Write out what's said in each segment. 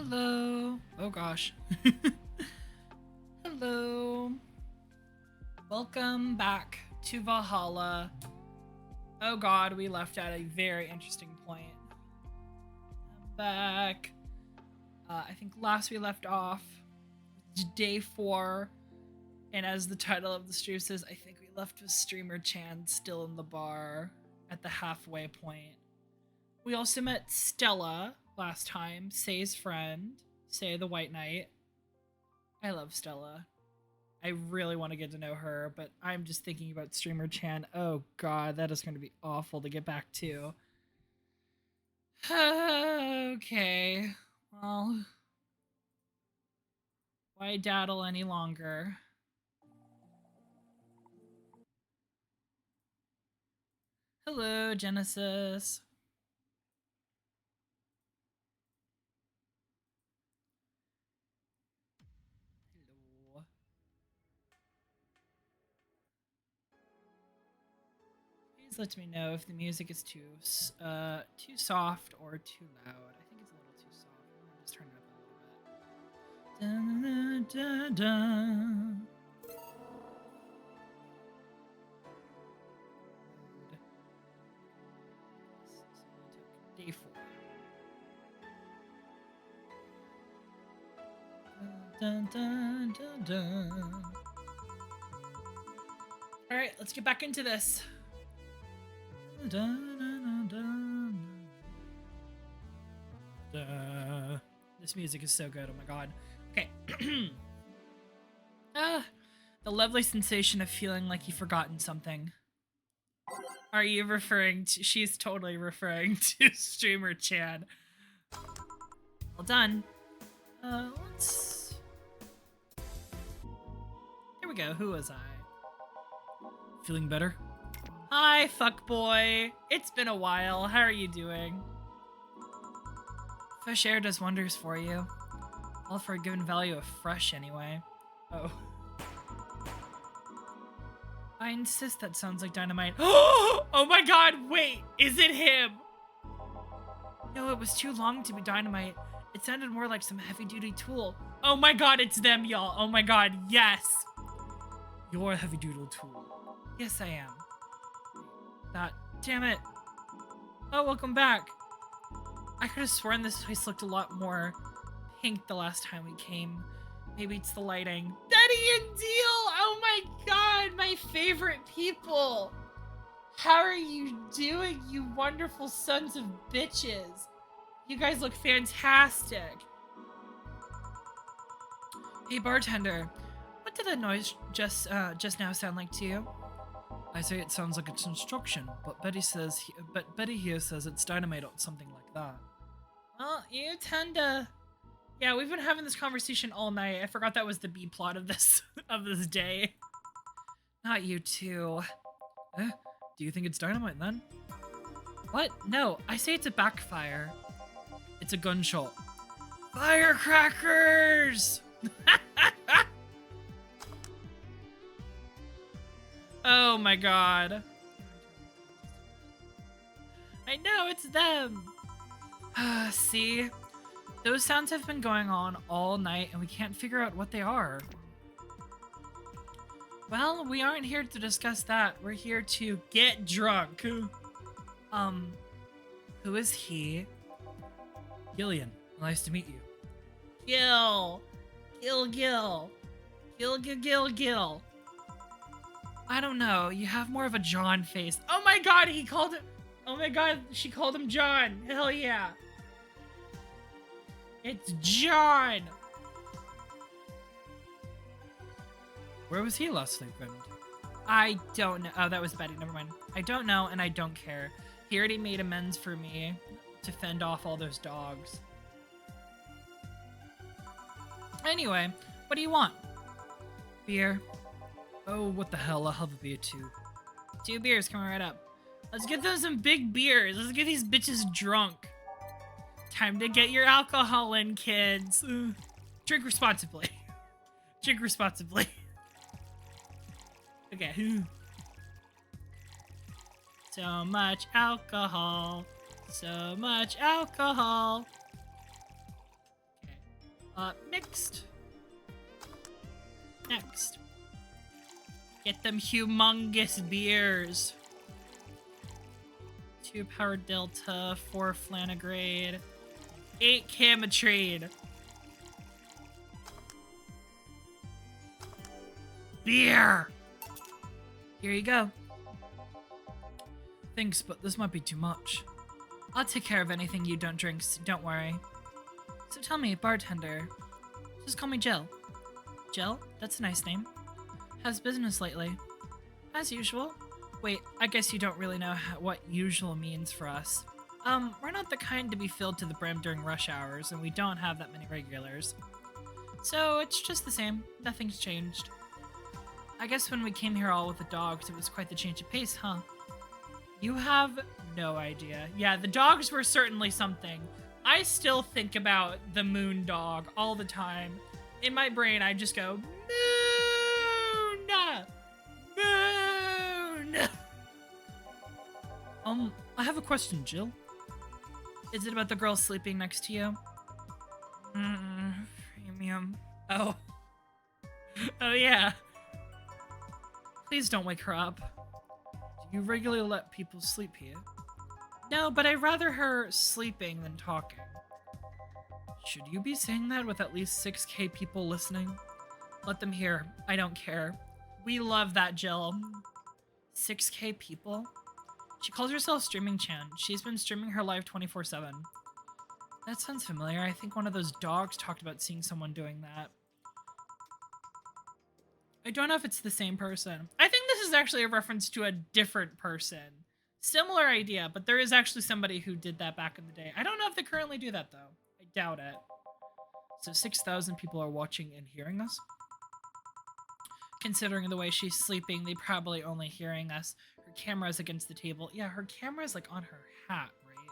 Hello. Oh gosh. Hello. Welcome back to Valhalla. Oh god, we left at a very interesting point. I'm back. I think last we left off, day 4, and as the title of the stream says, I think we left with Streamer Chan still in the bar at the halfway point. We also met Stella last time, Say's friend, Say the White Knight. I love Stella. I really want to get to know her, but I'm just thinking about Streamer Chan. Oh god, that is going to be awful to get back to. Okay, well, why daddle any longer? Hello, Genesis. Hello. Please let me know if the music is too soft or too loud. I think it's a little too soft. I'm gonna just turn it up a little bit. Da, da, da. Day 4. Dun, dun, dun, dun. All right, let's get back into this. Dun, dun, dun, dun, dun. This music is so good. Oh my god. Okay. The lovely sensation of feeling like you've forgotten something. Are you referring to? She's totally referring to Streamer Chan. Well done. Let's. Here we go. Who was I? Feeling better? Hi, fuckboy. It's been a while. How are you doing? Fresh air does wonders for you. All for a given value of fresh, anyway. Oh. I insist that sounds like dynamite. Oh my god, wait! Is it him? No, it was too long to be dynamite. It sounded more like some heavy-duty tool. Oh my god, it's them, y'all. Oh my god, yes! You're a heavy-duty tool. Yes, I am. That, damn it. Oh, welcome back. I could have sworn this place looked a lot more pink the last time we came. Maybe it's the lighting. Betty and Deal! Oh my god, my favorite people! How are you doing, you wonderful sons of bitches? You guys look fantastic. Hey bartender, what did that noise just now sound like to you? I say it sounds like it's instruction, but Betty here says it's dynamite or something like that. Well, you tend to. Yeah, we've been having this conversation all night. I forgot that was the B plot of this day. Not you two. Do you think it's dynamite then? What? No, I say it's a backfire. It's a gunshot. Firecrackers! Oh my god. I know, it's them. See? Those sounds have been going on all night and we can't figure out what they are. Well, we aren't here to discuss that. We're here to get drunk. Who is he? Gillian, nice to meet you. Gil. Gil. I don't know. You have more of a John face. Oh my god, he called it. Oh my god, she called him John. Hell yeah. It's John! Where was he last weekend? I don't know. Oh, that was Betty. Never mind. I don't know, and I don't care. He already made amends for me to fend off all those dogs. Anyway, what do you want? Beer. Oh, what the hell? I'll have a beer too. 2 beers coming right up. Let's get them some big beers. Let's get these bitches drunk. Time to get your alcohol in, kids. Drink responsibly. Drink responsibly. Okay. So much alcohol. So much alcohol. Okay. Mixed. Next. Get them humongous beers. 2 Power Delta, 4 Flanagrade, 8 Camatrade. Beer! Here you go. Thanks, but this might be too much. I'll take care of anything you don't drink, so don't worry. So tell me, bartender. Just call me Jill. Jill? That's a nice name. How's business lately? As usual. Wait, I guess you don't really know what usual means for us. We're not the kind to be filled to the brim during rush hours, and we don't have that many regulars. So it's just the same. Nothing's changed. I guess when we came here all with the dogs, it was quite the change of pace, huh? You have no idea. Yeah, the dogs were certainly something. I still think about the moon dog all the time. In my brain, I just go, moon! Moon! I have a question, Jill. Is it about the girl sleeping next to you? Premium. Oh. Oh, yeah. Please don't wake her up. Do you regularly let people sleep here? No, but I'd rather her sleeping than talking. Should you be saying that with at least 6K people listening? Let them hear. I don't care. We love that, Jill. 6K people? She calls herself Streaming Chan. She's been streaming her live 24/7. That sounds familiar. I think one of those dogs talked about seeing someone doing that. I don't know if it's the same person. I think this is actually a reference to a different person. Similar idea, but there is actually somebody who did that back in the day. I don't know if they currently do that, though. I doubt it. So 6,000 people are watching and hearing us? Considering the way she's sleeping, they probably only hearing us. Her camera's against the table. Yeah, her camera's like on her hat, right?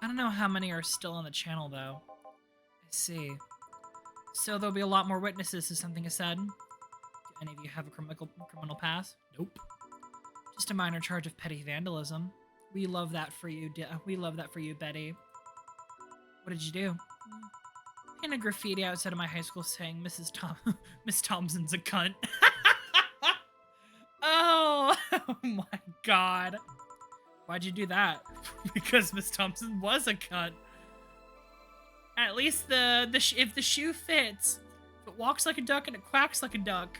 I don't know how many are still on the channel, though. I see. So there'll be a lot more witnesses if something is said. Do any of you have a criminal past? Nope. Just a minor charge of petty vandalism. We love that for you. We love that for you, Betty. What did you do? Painted graffiti outside of my high school saying Miss Thompson's a cunt. Oh my god. Why'd you do that? Because Miss Thompson was a cunt. At least if the shoe fits, if it walks like a duck and it quacks like a duck.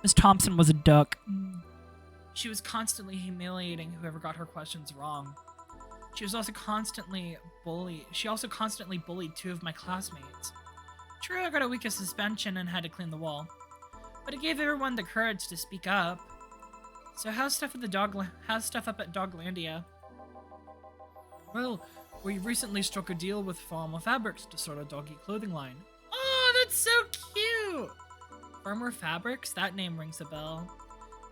Miss Thompson was a duck. She was constantly humiliating whoever got her questions wrong. She also constantly bullied 2 of my classmates. True, I got a week of suspension and had to clean the wall, but it gave everyone the courage to speak up. So how's stuff up at Doglandia? Well, we recently struck a deal with Farmer Fabrics to start a doggy clothing line. Oh, that's so cute! Farmer Fabrics? That name rings a bell.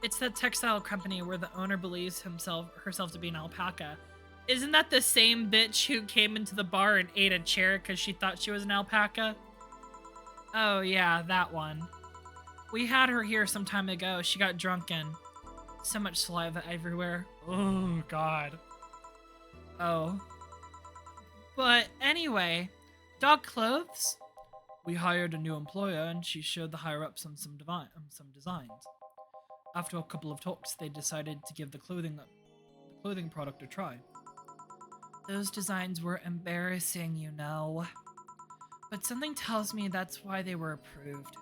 It's that textile company where the owner believes herself to be an alpaca. Isn't that the same bitch who came into the bar and ate a chair because she thought she was an alpaca? Oh yeah, that one. We had her here some time ago. She got drunken. So much saliva everywhere. Oh god. Oh. But anyway, dog clothes? We hired a new employer and she showed the higher-ups on some designs. After a couple of talks, they decided to give the clothing product a try. Those designs were embarrassing, you know. But something tells me that's why they were approved.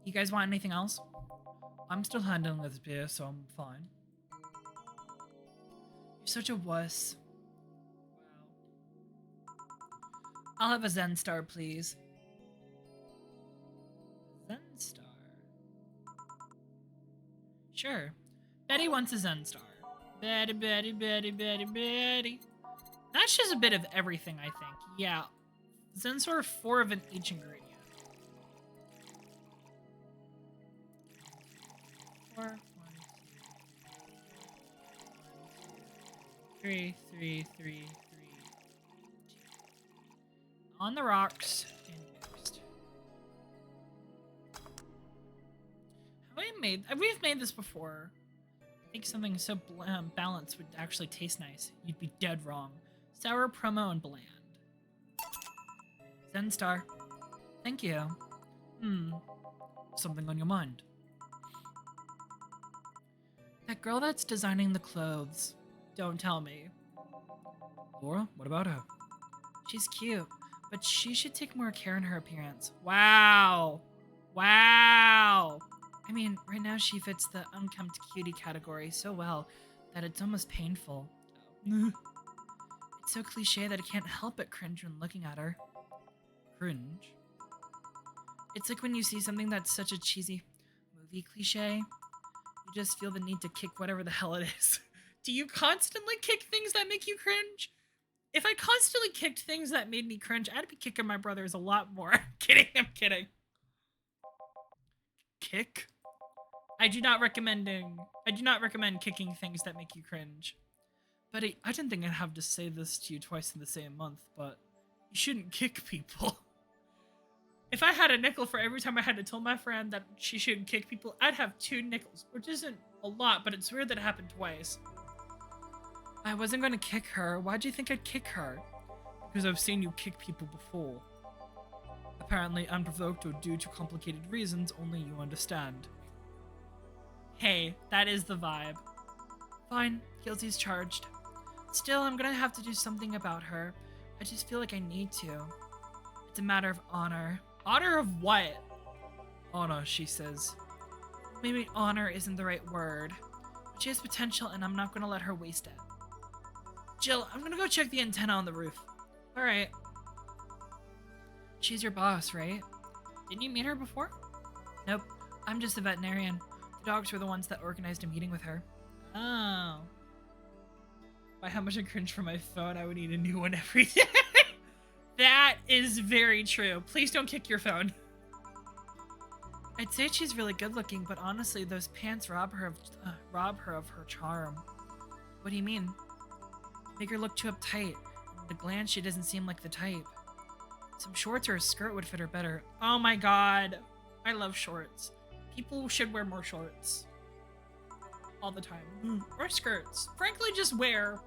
You guys want anything else? I'm still handling this beer, so I'm fine. You're such a wuss. Wow. I'll have a Zen Star, please. Zen Star. Sure. Betty wants a Zen Star. Betty, Betty, Betty, Betty, Betty. That's just a bit of everything, I think. Yeah. Zen Star, 4 of each ingredient. 4, 1, 2, 3, 3, 3, 3, 2. On the rocks and mixed. We've made this before. I think something so balanced would actually taste nice. You'd be dead wrong. Sour, promo, and bland. Zen Star. Thank you. Something on your mind? That girl that's designing the clothes. Don't tell me. Laura, what about her? She's cute, but she should take more care in her appearance. Wow. Wow. I mean, right now she fits the unkempt cutie category so well that it's almost painful. It's so cliche that I can't help but cringe when looking at her. Cringe? It's like when you see something that's such a cheesy movie cliche, you just feel the need to kick whatever the hell it is. Do you constantly kick things that make you cringe? If I constantly kicked things that made me cringe, I'd be kicking my brothers a lot more. I'm kidding. Kick? I do not recommend kicking things that make you cringe. But I didn't think I'd have to say this to you twice in the same month, but you shouldn't kick people. If I had a nickel for every time I had to tell my friend that she shouldn't kick people, I'd have 2 nickels, which isn't a lot, but it's weird that it happened twice. I wasn't going to kick her. Why'd you think I'd kick her? Because I've seen you kick people before. Apparently unprovoked or due to complicated reasons only you understand. Hey, that is the vibe. Fine, guilty's charged. Still, I'm gonna have to do something about her. I just feel like I need to. It's a matter of honor. Honor of what? Honor, she says. Maybe honor isn't the right word. But she has potential and I'm not gonna let her waste it. Jill, I'm gonna go check the antenna on the roof. Alright. She's your boss, right? Didn't you meet her before? Nope, I'm just a veterinarian. The dogs were the ones that organized a meeting with her. Oh. By how much I cringe for my phone, I would need a new one every day. That is very true. Please don't kick your phone. I'd say she's really good looking, but honestly, those pants rob her of her charm. What do you mean? Make her look too uptight. At a glance, she doesn't seem like the type. Some shorts or a skirt would fit her better. Oh my god. I love shorts. People should wear more shorts. All the time. Or skirts. Frankly, just wear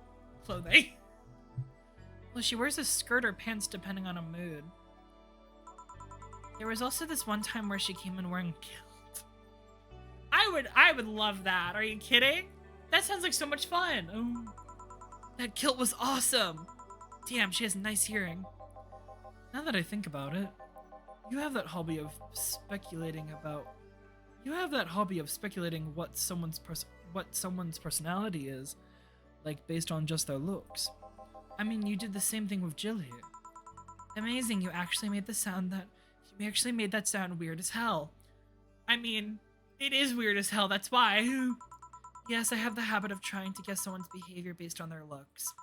clothing. Well, she wears a skirt or pants depending on a mood. There was also this one time where she came in wearing kilt. I would love that. Are you kidding? That sounds like so much fun. Oh, that kilt was awesome. Damn, she has nice hearing. Now that I think about it, you have that hobby of speculating what someone's personality is, like based on just their looks. I mean, you did the same thing with Jill here. Amazing, you actually made that sound weird as hell. I mean, it is weird as hell, that's why. Yes, I have the habit of trying to guess someone's behavior based on their looks.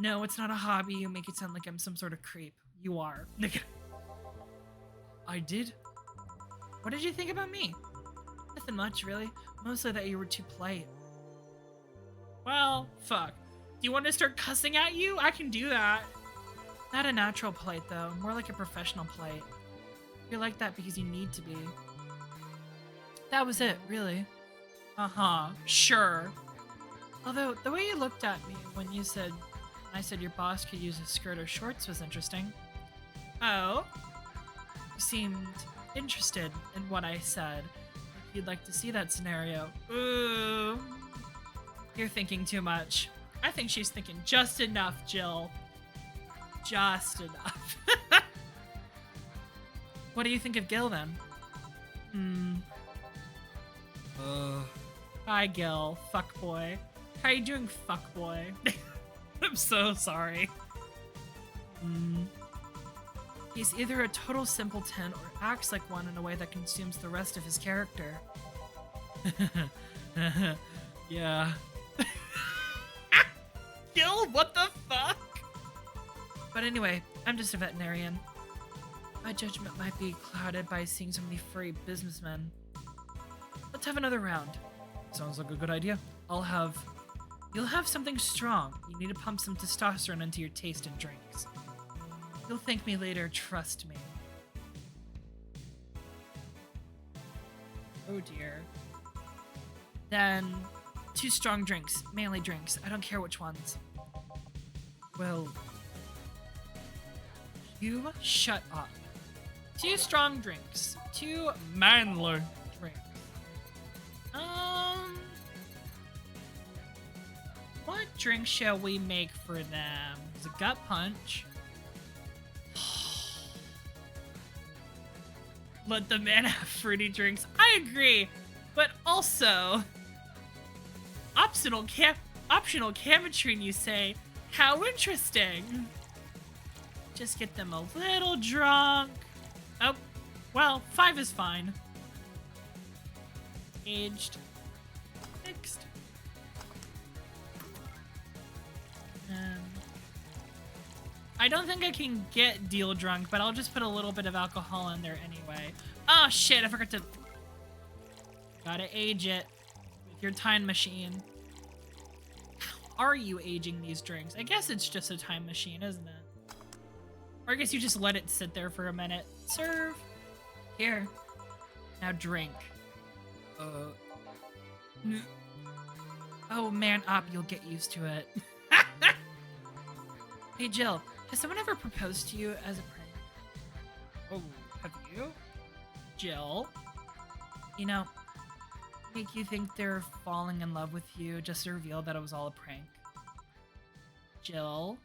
No, it's not a hobby. You make it sound like I'm some sort of creep. You are. I did? What did you think about me? Nothing much, really. Mostly that you were too polite. Well, fuck. Do you want to start cussing at you? I can do that. Not a natural polite, though. More like a professional polite. You're like that because you need to be. That was it, really. Uh-huh. Sure. Although, the way you looked at me when I said your boss could use a skirt or shorts was interesting. Oh? You seemed interested in what I said. Like you'd like to see that scenario. Ooh. You're thinking too much. I think she's thinking just enough, Jill. Just enough. What do you think of Gil, then? Hi, Gil. Fuckboy. How you doing, fuckboy? I'm so sorry. He's either a total simpleton or acts like one in a way that consumes the rest of his character. Yeah. Gil, what the fuck? But anyway, I'm just a veterinarian. My judgment might be clouded by seeing so many furry businessmen. Let's have another round. Sounds like a good idea. You'll have something strong. You need to pump some testosterone into your taste and drinks. You'll thank me later, trust me. Oh dear. Then, 2 strong drinks, manly drinks. I don't care which ones. Well, You shut up. 2 strong drinks. 2 manly drinks. What drink shall we make for them? There's a gut punch. Let the man have fruity drinks. I agree, but also optional Cametrine, you say? How interesting. Just get them a little drunk. Oh, well, 5 is fine. Aged. Fixed. I don't think I can get deal drunk, but I'll just put a little bit of alcohol in there anyway. Oh shit, I forgot to... Gotta age it with your time machine. How are you aging these drinks? I guess it's just a time machine, isn't it? Or I guess you just let it sit there for a minute. Serve. Here. Now drink. Oh, man up, you'll get used to it. Hey, Jill, has someone ever proposed to you as a prank? Oh, have you? Jill? You know, make you think they're falling in love with you just to reveal that it was all a prank. Jill?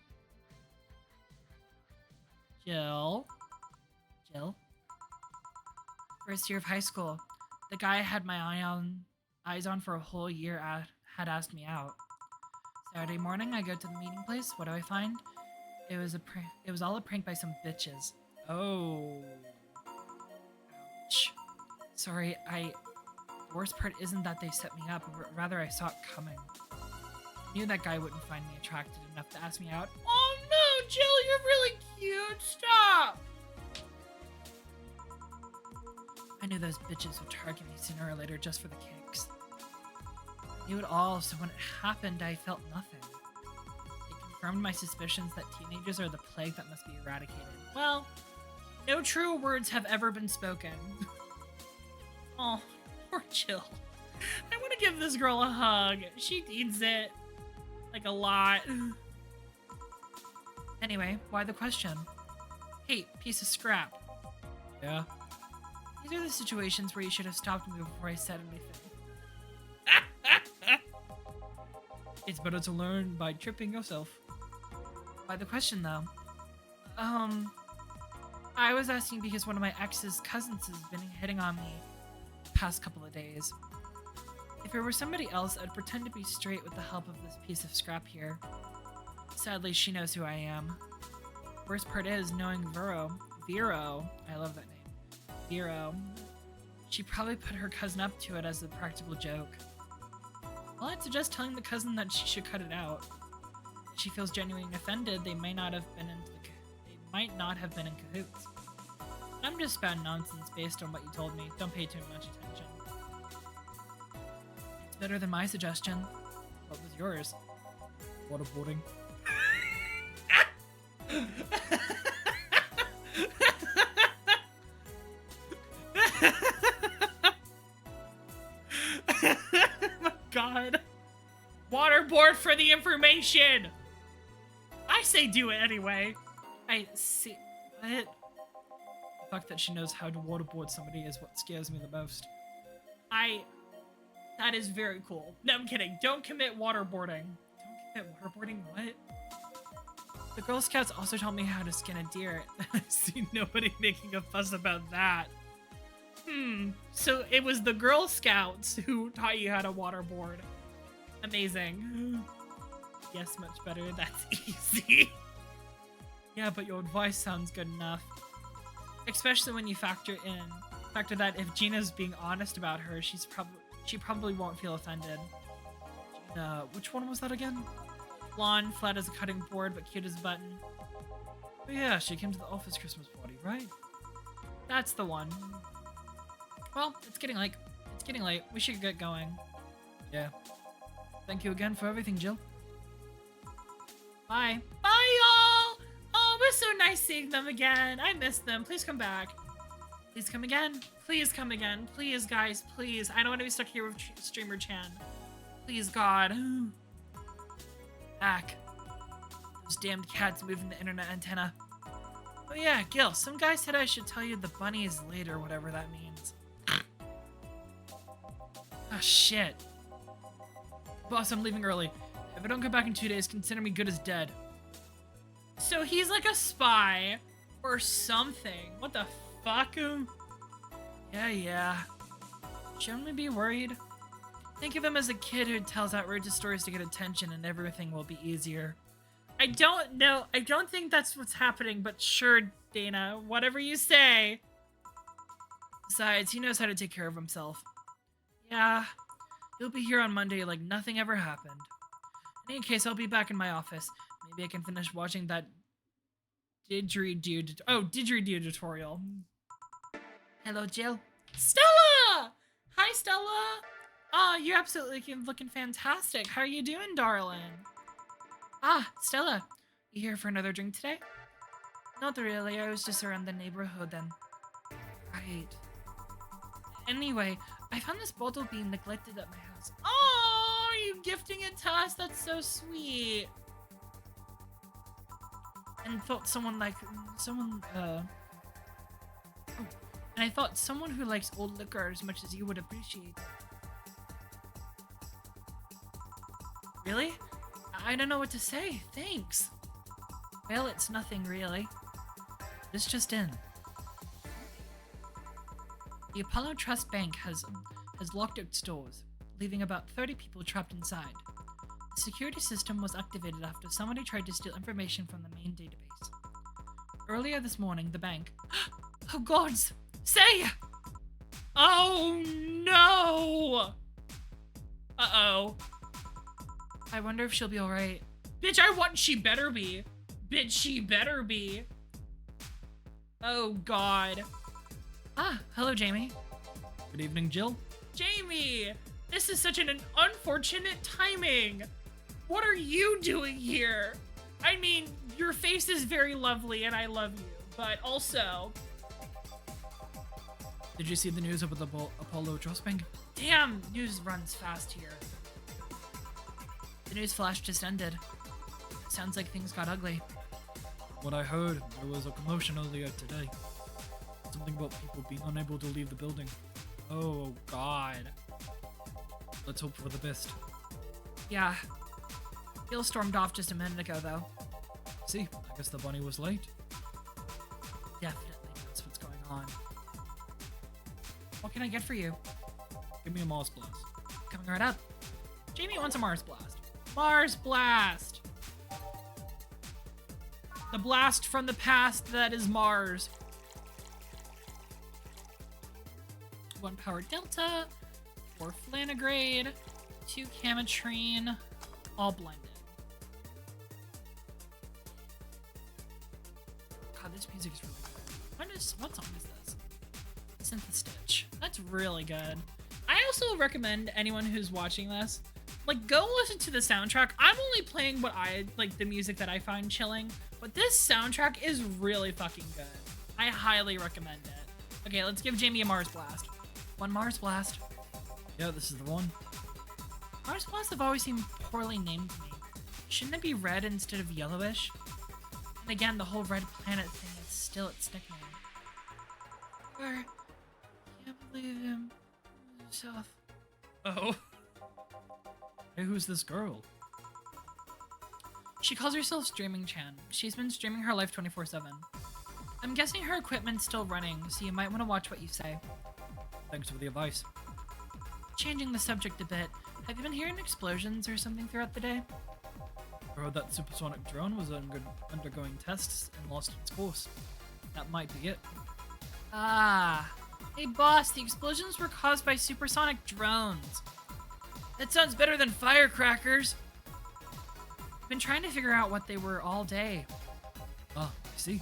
Jill? Jill? First year of high school. The guy I had my eyes on for a whole year had asked me out. Saturday morning, I go to the meeting place. What do I find? It was all a prank by some bitches. Oh. Ouch. Sorry, the worst part isn't that they set me up, but rather I saw it coming. I knew that guy wouldn't find me attractive enough to ask me out. Oh no, Jill, you're really cute. Stop. I knew those bitches would target me sooner or later just for the kicks. I knew it all, so when it happened, I felt nothing. It confirmed my suspicions that teenagers are the plague that must be eradicated. Well, no true words have ever been spoken. Oh, poor Jill. I want to give this girl a hug. She needs it. Like, a lot. Anyway, why the question? Hey, piece of scrap. Yeah? These are the situations where you should have stopped me before I said anything. It's better to learn by tripping yourself. Why the question, though? I was asking because one of my ex's cousins has been hitting on me the past couple of days. If it were somebody else, I'd pretend to be straight with the help of this piece of scrap here. Sadly, she knows who I am. Worst part is, knowing Vero, I love that name, Vero, she probably put her cousin up to it as a practical joke. Well, I'd suggest telling the cousin that she should cut it out. If she feels genuinely offended, they might not have been in cahoots. I'm just spouting nonsense based on what you told me. Don't pay too much attention. It's better than my suggestion. What was yours? Waterboarding. My God. Waterboard for the information. I say do it anyway. I see. What? The fact that she knows how to waterboard somebody is what scares me the most. That is very cool. No, I'm kidding. Don't commit waterboarding. Don't commit waterboarding? What? The Girl Scouts also taught me how to skin a deer. I see nobody making a fuss about that. So it was the Girl Scouts who taught you how to waterboard. Amazing. Yes, much better. That's easy. Yeah, but your advice sounds good enough. Especially when you factor that if Gina's being honest about her, she probably won't feel offended. Gina, which one was that again? Blonde, flat as a cutting board, but cute as a button. Oh yeah, she came to the office Christmas party, right? That's the one. Well, it's getting late. We should get going. Yeah. Thank you again for everything, Jill. Bye. Bye, y'all! Oh, it was so nice seeing them again. I miss them. Please come back. Please come again. Please come again. Please, guys. Please. I don't want to be stuck here with Streamer Chan. Please, God. Back. Those damned cats moving the internet antenna. Oh yeah, Gil, some guy said I should tell you the bunny is late or whatever that means. Oh shit. Boss, I'm leaving early. If I don't come back in 2 days, consider me good as dead. So he's like a spy or something. What the fuck? Yeah. Should only be worried. Think of him as a kid who tells outrageous stories to get attention and everything will be easier. I don't know. I don't think that's what's happening, but sure, Dana. Whatever you say. Besides, he knows how to take care of himself. Yeah, he'll be here on Monday like nothing ever happened. In any case, I'll be back in my office. Maybe I can finish watching that didgeridoo tutorial. Hello, Jill. Stella! Hi, Stella! Oh, you're absolutely looking fantastic. How are you doing, darling? Ah, Stella. You here for another drink today? Not really. I was just around the neighborhood then. Right. Anyway, I found this bottle being neglected at my house. Oh, are you gifting it to us? That's so sweet. And thought someone and I thought someone who likes old liquor as much as you would appreciate it. Really? I don't know what to say. Thanks. Well, it's nothing really. It's just in. The Apollo Trust Bank has locked its doors, leaving about 30 people trapped inside. The security system was activated after somebody tried to steal information from the main database. Earlier this morning, the bank... Oh gods! Say! Oh no! Uh-oh. I wonder if she'll be alright. Bitch, she better be. Bitch, she better be. Oh god. Ah, hello, Jamie. Good evening, Jill. Jamie! This is such an unfortunate timing. What are you doing here? I mean, your face is very lovely and I love you, but also... Did you see the news about the Apollo Trust Bank? Damn, news runs fast here. The news flash just ended. Sounds like things got ugly. What I heard, there was a commotion earlier today. Something about people being unable to leave the building. Oh god. Let's hope for the best. Yeah. Gil stormed off just a minute ago, though. See, I guess the bunny was late. Definitely that's what's going on. What can I get for you? Give me a Mars Blast. Coming right up. Jamie wants a Mars Blast. Mars Blast! The blast from the past that is Mars. 1 Power Delta, 4 Flanagrade, 2 Camatrine, all blended. God, this music is really good. What song is this? Synth Stitch. That's really good. I also recommend anyone who's watching this, like, go listen to the soundtrack. I'm only playing the music that I find chilling, but this soundtrack is really fucking good. I highly recommend it. Okay, let's give Jamie a Mars Blast. 1 Mars Blast. Yeah, this is the one. Mars Blasts have always seemed poorly named to me. Shouldn't it be red instead of yellowish? And again, the whole red planet thing is still its nickname. I can't believe him. Himself. Oh. Hey, who's this girl? She calls herself Streaming Chan. She's been streaming her life 24/7. I'm guessing her equipment's still running, so you might want to watch what you say. Thanks for the advice. Changing the subject a bit, have you been hearing explosions or something throughout the day? I heard that supersonic drone was undergoing tests and lost its course. That might be it. Ah. Hey boss, the explosions were caused by supersonic drones. That sounds better than firecrackers. I've been trying to figure out what they were all day. Ah, I see.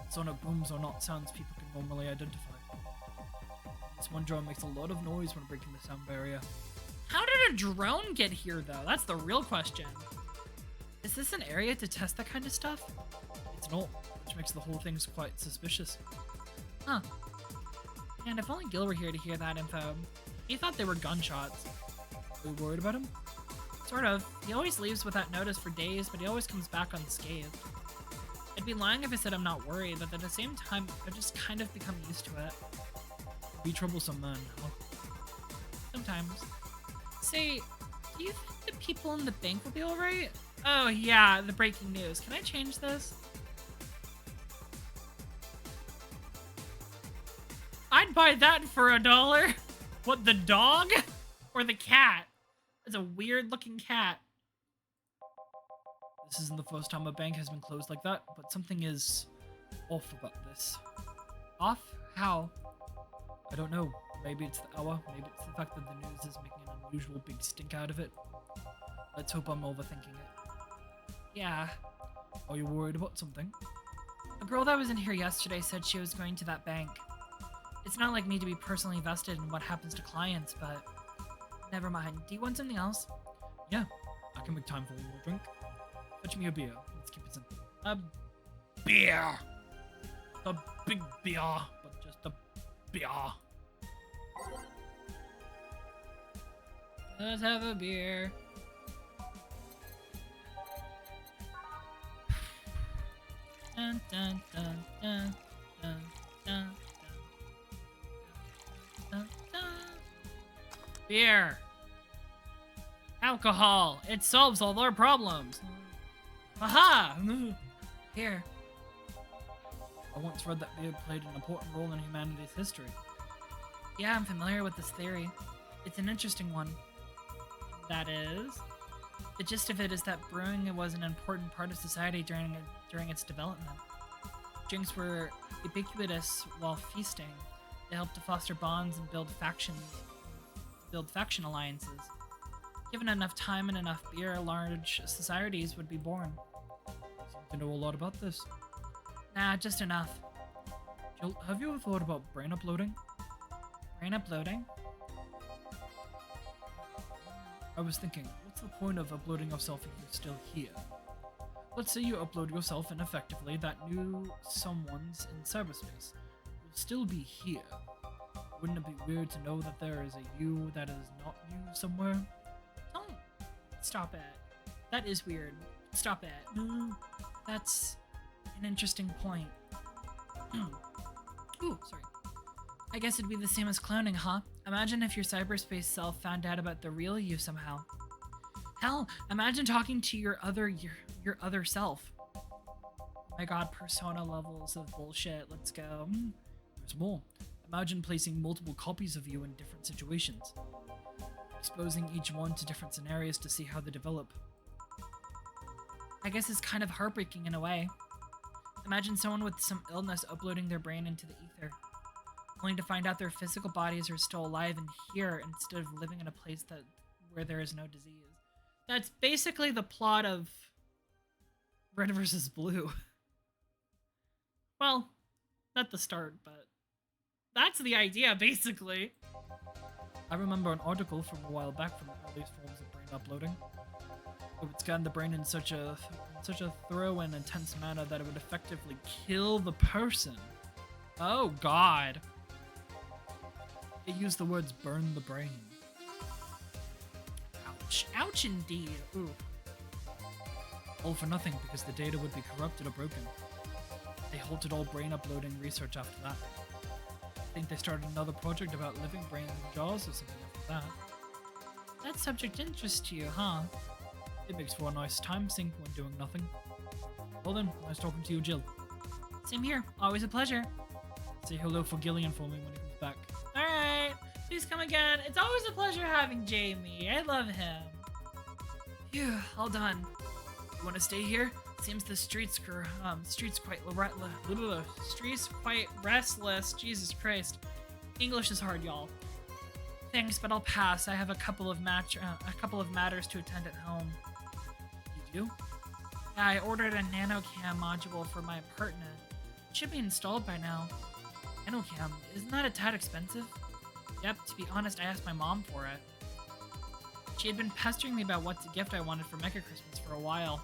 Sonic booms are not sounds people can normally identify. This one drone makes a lot of noise when breaking the sound barrier. How did a drone get here, though? That's the real question. Is this an area to test that kind of stuff? It's not, which makes the whole thing quite suspicious. Huh. And if only Gil were here to hear that info. He thought they were gunshots. Are you worried about him? Sort of. He always leaves without notice for days, but he always comes back unscathed. I'd be lying if I said I'm not worried, but at the same time, I've just kind of become used to it. Be troublesome, man. Huh? Sometimes. Say, do you think the people in the bank will be alright? Oh yeah, the breaking news. Can I change this? I'd buy that for $1. What, the dog? Or the cat? It's a weird looking cat. This isn't the first time a bank has been closed like that, but something is off about this. Off? How? I don't know. Maybe it's the hour, maybe it's the fact that the news is making an unusual big stink out of it. Let's hope I'm overthinking it. Yeah. Are you worried about something? A girl that was in here yesterday said she was going to that bank. It's not like me to be personally vested in what happens to clients, but never mind. Do you want something else? Yeah, I can make time for one more drink. Fetch me a beer. Let's keep it simple. A beer. A big beer, but just a beer. Let's have a beer. Dun, dun, dun, dun, dun, dun, dun, dun. Beer. Alcohol. It solves all our problems. Aha! Here. I once read that beer played an important role in humanity's history. Yeah, I'm familiar with this theory. It's an interesting one. That is, the gist of it is that brewing was an important part of society during its development. Drinks were ubiquitous while feasting. They helped to foster bonds and build faction alliances. Given enough time and enough beer, large societies would be born. Seem to know a lot about this. Nah, just enough. Jill, have you ever thought about brain uploading? Brain uploading? I was thinking, what's the point of uploading yourself if you're still here? Let's say you upload yourself and effectively that new someone's in cyberspace. You'll still be here. Wouldn't it be weird to know that there is a you that is not you somewhere? Don't. Stop it. That is weird. Stop it. That's an interesting point. Ooh, sorry. I guess it'd be the same as cloning, huh? Imagine if your cyberspace self found out about the real you somehow. Hell, imagine talking to your other self. My god, persona levels of bullshit. Let's go. There's more. Imagine placing multiple copies of you in different situations, exposing each one to different scenarios to see how they develop. I guess it's kind of heartbreaking in a way. Imagine someone with some illness uploading their brain into the ether, only to find out their physical bodies are still alive and here instead of living in a place where there is no disease. That's basically the plot of Red vs. Blue. Well, not the start, but that's the idea, basically. I remember an article from a while back from the earliest forms of brain uploading. It would scan the brain in such a thorough and intense manner that it would effectively kill the person. Oh god. It used the words burn the brain. Ouch. Ouch indeed. Ooh. All for nothing because the data would be corrupted or broken. They halted all brain uploading research after that. I think they started another project about living brains in jars or something after that. That subject interests you, huh? It makes for a nice time sink when doing nothing. Well then, nice talking to you, Jill. Same here. Always a pleasure. Say hello for Gillian for me when he comes back. Alright. Please come again. It's always a pleasure having Jamie. I love him. Phew, all done. You want to stay here? Seems the streets quite restless. Jesus Christ. English is hard, y'all. Thanks, but I'll pass. I have a couple of matters to attend at home. You do? Yeah, I ordered a nanocam module for my apartment. It should be installed by now. Nanocam, isn't that a tad expensive? Yep, to be honest, I asked my mom for it. She had been pestering me about what gift I wanted for Mega Christmas for a while.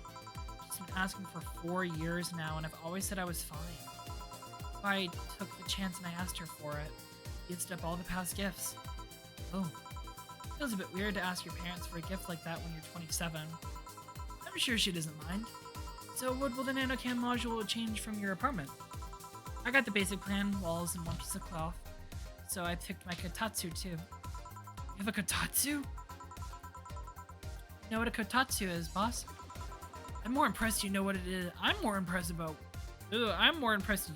She's been asking for 4 years now, and I've always said I was fine. So I took the chance and I asked her for it. Used up all the past gifts. Oh. Feels a bit weird to ask your parents for a gift like that when you're 27. I'm sure she doesn't mind. So what will the nanocam module change from your apartment? I got the basic plan, walls and one piece of cloth. So I picked my kotatsu too. You have a kotatsu? You know what a kotatsu is, boss? I'm more impressed you know what it is. I'm more impressed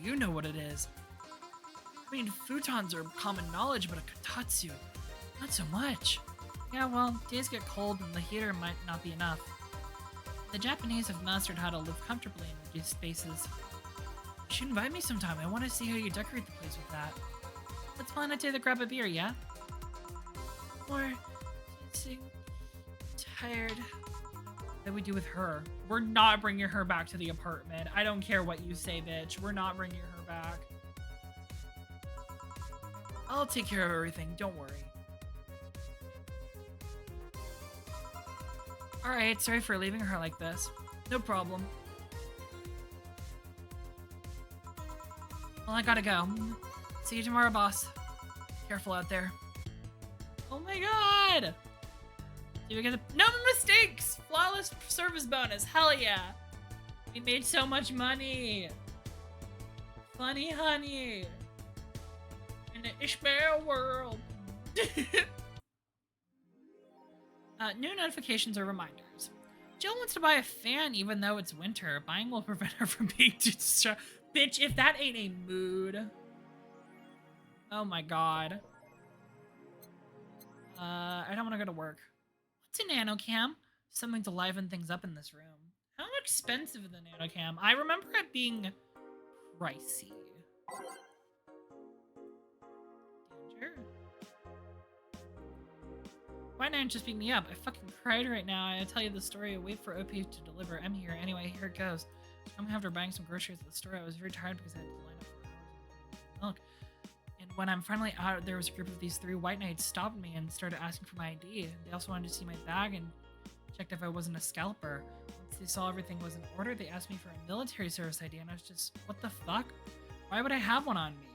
you know what it is. I mean, futons are common knowledge, but a kotatsu, not so much. Yeah, well, days get cold and the heater might not be enough. The Japanese have mastered how to live comfortably in reduced spaces. You should invite me sometime. I want to see how you decorate the place with that. Let's plan a day to grab a beer, yeah? Or tired. What do we do with her? We're not bringing her back to the apartment. I don't care what you say, bitch. We're not bringing her back. I'll take care of everything. Don't worry. Alright, sorry for leaving her like this. No problem. Well, I gotta go. See you tomorrow, boss. Careful out there. Oh my god! Do we get the— no mistakes! Flawless service bonus. Hell yeah! We made so much money! Funny honey! In the Ishmael world! New notifications or reminders. Jill wants to buy a fan even though it's winter. Buying will prevent her from being too distracted. Bitch, if that ain't a mood. Oh my god. I don't want to go to work. What's a nanocam? Something to liven things up in this room. How expensive is the nanocam? I remember it being pricey. Danger. Why not just beat me up? I fucking cried right now. I tell you the story. Wait for OP to deliver. I'm here. Anyway, here it goes. I'm after buying some groceries at the store. I was very tired because I had to line up for hours for milk. And when I'm finally out, there was a group of these 3 white knights stopped me and started asking for my ID. They also wanted to see my bag and checked if I wasn't a scalper. Once they saw everything was in order, they asked me for a military service ID, and I was just, what the fuck? Why would I have one on me?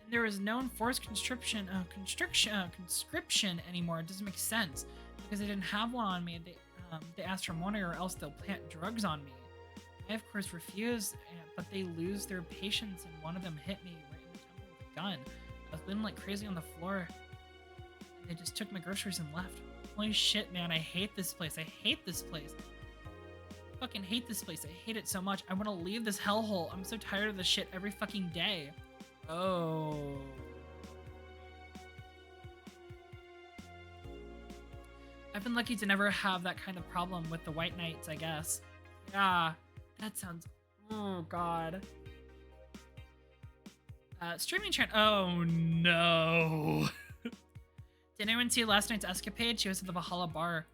And there was no enforced conscription anymore. It doesn't make sense because they didn't have one on me. They asked for money or else they'll plant drugs on me. I of course refused, but they lose their patience, and one of them hit me right in the temple with a gun. I was bleeding like crazy on the floor. And they just took my groceries and left. Holy shit, man, I hate this place. I hate this place. I fucking hate this place. I hate it so much. I want to leave this hellhole. I'm so tired of this shit every fucking day. Oh. I've been lucky to never have that kind of problem with the White Knights, I guess. Yeah, that sounds... oh, God. Streaming channel... oh, no. Did anyone see last night's escapade? She was at the Valhalla bar.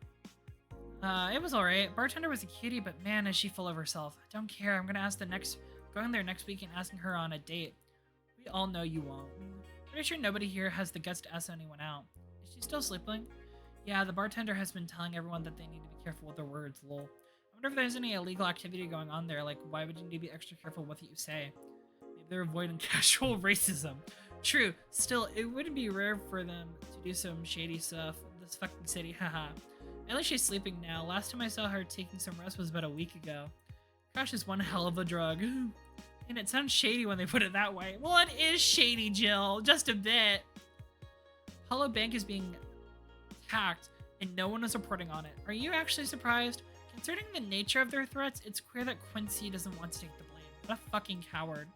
It was alright. Bartender was a cutie, but man, is she full of herself. I don't care. I'm going there next week and asking her on a date. We all know you won't. Pretty sure nobody here has the guts to ask anyone out. Is she still sleeping? Yeah, the bartender has been telling everyone that they need to be careful with their words, lol. I wonder if there's any illegal activity going on there, like why would you need to be extra careful with what you say? Maybe they're avoiding casual racism. True, still, it wouldn't be rare for them to do some shady stuff in this fucking city, haha. At least she's sleeping now. Last time I saw her taking some rest was about a week ago. Crash is one hell of a drug. And it sounds shady when they put it that way. Well, it is shady, Jill. Just a bit. Hollow Bank is being attacked, and no one is reporting on it. Are you actually surprised? Considering the nature of their threats, it's clear that Quincy doesn't want to take the blame. What a fucking coward.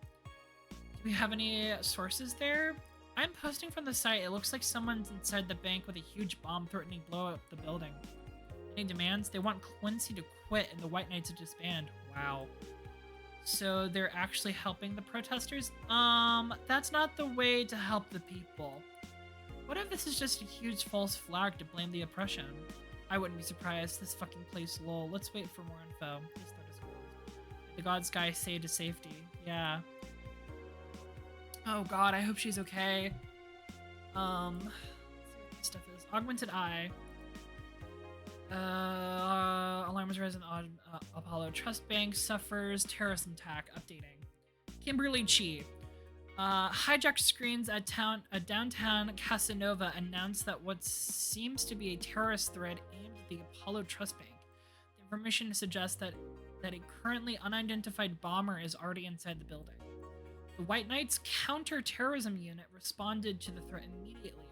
Do we have any sources there? I'm posting from the site. It looks like someone's inside the bank with a huge bomb threatening to blow up the building. Any demands? They want Quincy to quit and the White Knights to disband. Wow. So they're actually helping the protesters? That's not the way to help the people. What if this is just a huge false flag to blame the oppression? I wouldn't be surprised. This fucking place, lol. Let's wait for more info. Please let us go. The God's guy say to safety. Yeah. Oh god, I hope she's okay. Let's see what this stuff is. Augmented eye. Alarm was raised on Apollo Trust Bank suffers terrorist attack. Updating. Kimberly Chi. Hijacked screens at downtown Casanova announced that what seems to be a terrorist threat aimed at the Apollo Trust Bank. The information suggests that that a currently unidentified bomber is already inside the building. The White Knights counter-terrorism unit responded to the threat immediately.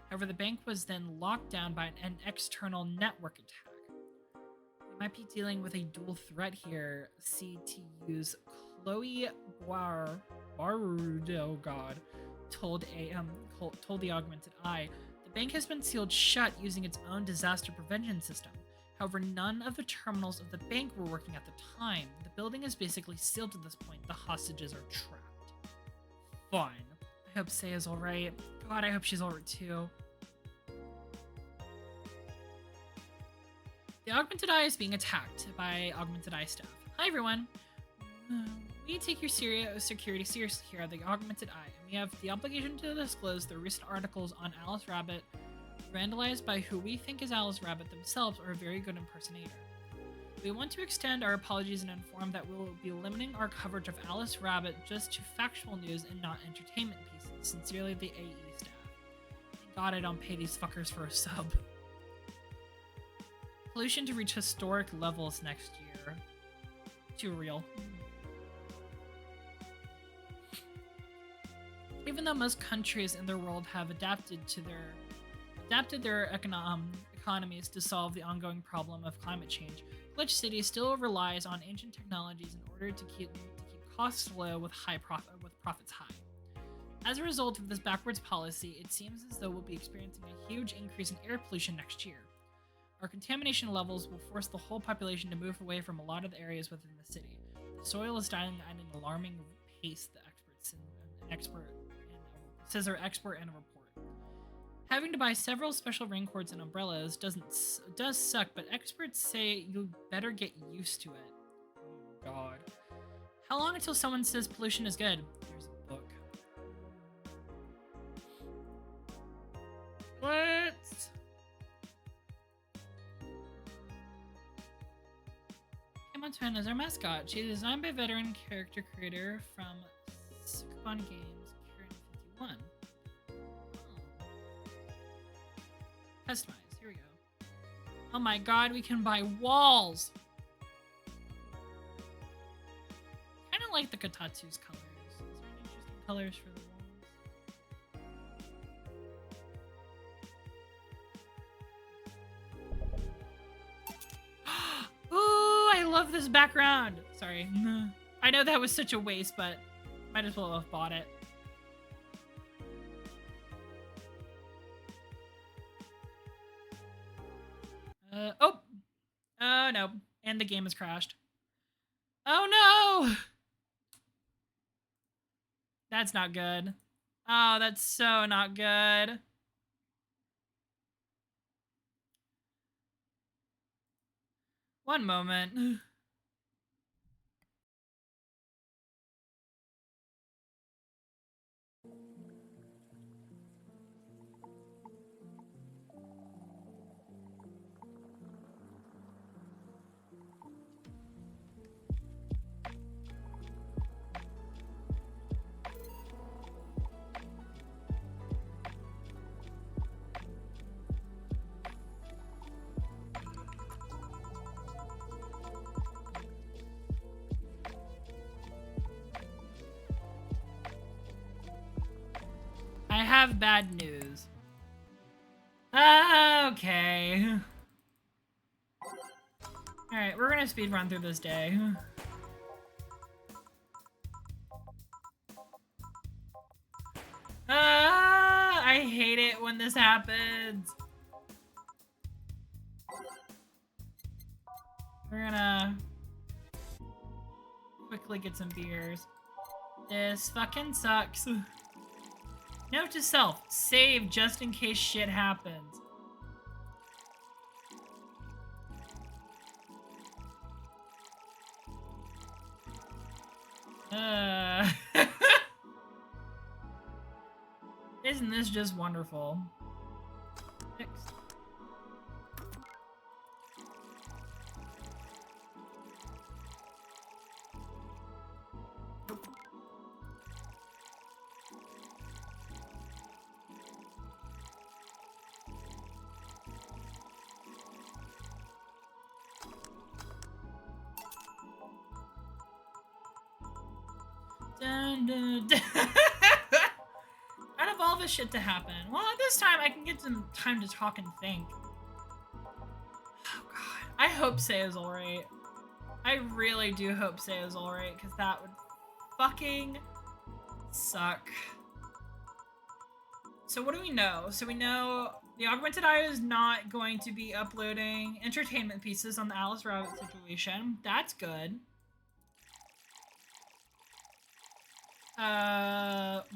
However, the bank was then locked down by an external network attack. We might be dealing with a dual threat here. CTU's Chloe oh god, told the Augmented Eye. The bank has been sealed shut using its own disaster prevention system. However, none of the terminals of the bank were working at the time. The building is basically sealed at this point. The hostages are trapped. Fine. I hope Saya's alright. God, I hope she's alright too. The Augmented Eye is being attacked by Augmented Eye staff. Hi everyone. We take your security seriously here at the Augmented Eye, and we have the obligation to disclose the recent articles on Alice Rabbit vandalized by who we think is Alice Rabbit themselves or a very good impersonator. We want to extend our apologies and inform that we will be limiting our coverage of Alice Rabbit just to factual news and not entertainment pieces. Sincerely, the AE staff. Thank God I don't pay these fuckers for a sub. Pollution to reach historic levels next year. Too real. Even though most countries in the world have adapted their economies to solve the ongoing problem of climate change, Glitch City still relies on ancient technologies in order to keep costs low with profits high. As a result of this backwards policy, it seems as though we'll be experiencing a huge increase in air pollution next year. Our contamination levels will force the whole population to move away from a lot of the areas within the city. The soil is dying at an alarming pace, says our expert in a report. Having to buy several special raincoats and umbrellas does suck, but experts say you better get used to it. Oh god. How long until someone says pollution is good? Here's a book. What? Montana is our mascot. She is designed by veteran character creator from Sukuban Games, Kieran51. Oh. Customize. Here we go. Oh my god, we can buy walls! Kind of like the Kotatsu's colors. Is there any interesting colors for the walls? I love this background. Sorry. I know that was such a waste, but might as well have bought it. Oh no. And the game has crashed. Oh no! That's not good. Oh, that's so not good. One moment. I have bad news. Okay. Alright, we're gonna speed run through this day. I hate it when this happens. We're gonna quickly get some beers. This fucking sucks. Note to self, save just in case shit happens. Isn't this just wonderful? Next. Out of all this shit to happen, well, at this time I can get some time to talk and think. Oh god, I hope Saya's alright. I really do hope Saya's alright, because that would fucking suck. So what do we know? So we know the Augmented Eye is not going to be uploading entertainment pieces on the Alice Rabbit situation. That's good.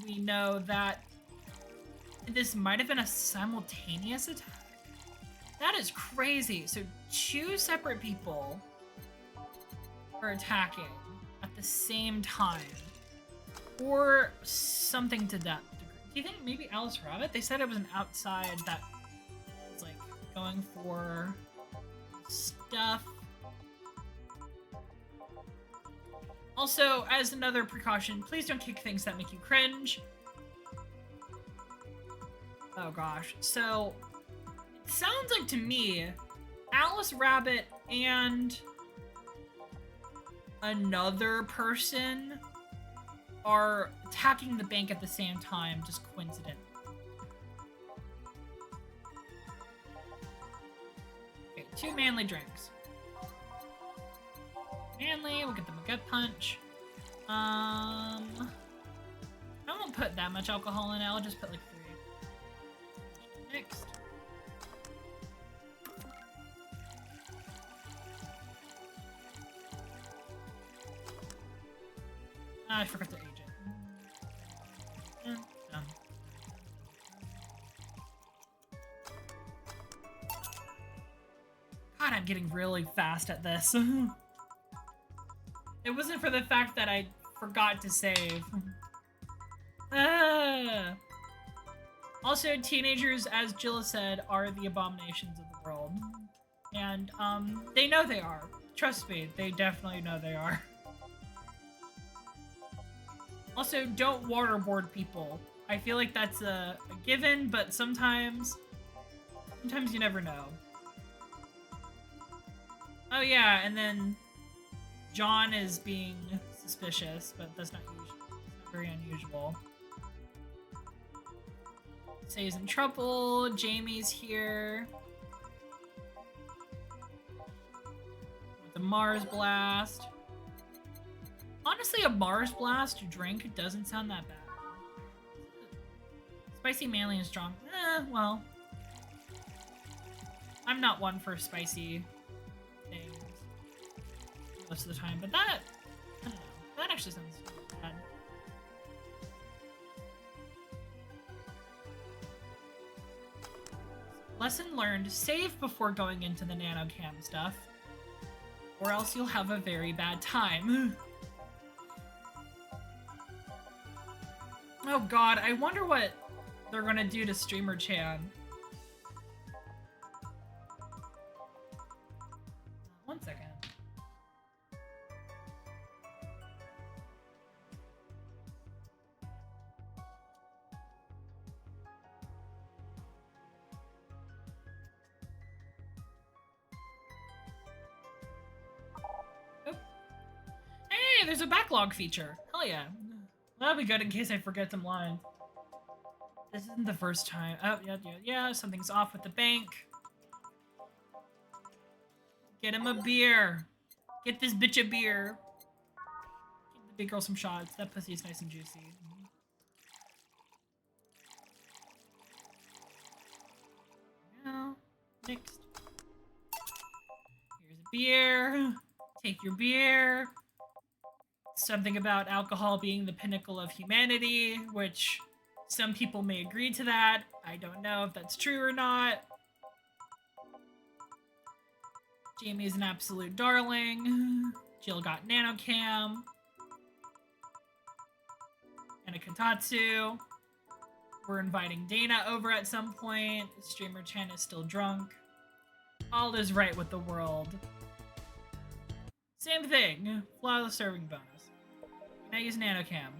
We know that this might have been a simultaneous attack. That is crazy. So 2 separate people are attacking at the same time. Or something to that degree. Do you think maybe Alice Rabbit? They said it was an outside that was like going for stuff. Also, as another precaution, please don't kick things that make you cringe. Oh gosh. So, it sounds like to me, Alice Rabbit and another person are attacking the bank at the same time, just coincident. Okay, 2 manly drinks. Manly, we'll get them a gut punch. I won't put that much alcohol in it, I'll just put like 3. Next. I forgot to age it. Done. God, I'm getting really fast at this. It wasn't for the fact that I forgot to save. Also, teenagers, as Jilla said, are the abominations of the world. And, they know they are. Trust me, they definitely know they are. Also, don't waterboard people. I feel like that's a given, but sometimes you never know. Oh yeah, and then John is being suspicious, but that's not usual. It's not very unusual. Say's in trouble. Jamie's here. With the Mars Blast. Honestly, a Mars Blast to drink doesn't sound that bad. Spicy, manly, and strong. Well. I'm not one for spicy things most of the time, but that, I don't know, that actually sounds bad. Lesson learned, save before going into the nanocam stuff, or else you'll have a very bad time. Oh god, I wonder what they're gonna do to Streamer Chan. One second. Oh. Hey, there's a backlog feature. Hell yeah. That'll be good in case I forget some lines. This isn't the first time. Oh, yeah, something's off with the bank. Get him a beer. Get this bitch a beer. Give the big girl some shots. That pussy is nice and juicy. Now, next. Here's a beer. Take your beer. Something about alcohol being the pinnacle of humanity, which some people may agree to that. I don't know if that's true or not. Jamie's an absolute darling. Jill got nanocam. And a Katatsu. We're inviting Dana over at some point. Streamer Chan is still drunk. All is right with the world. Same thing. Flawless serving bonus. Can I use nanocam?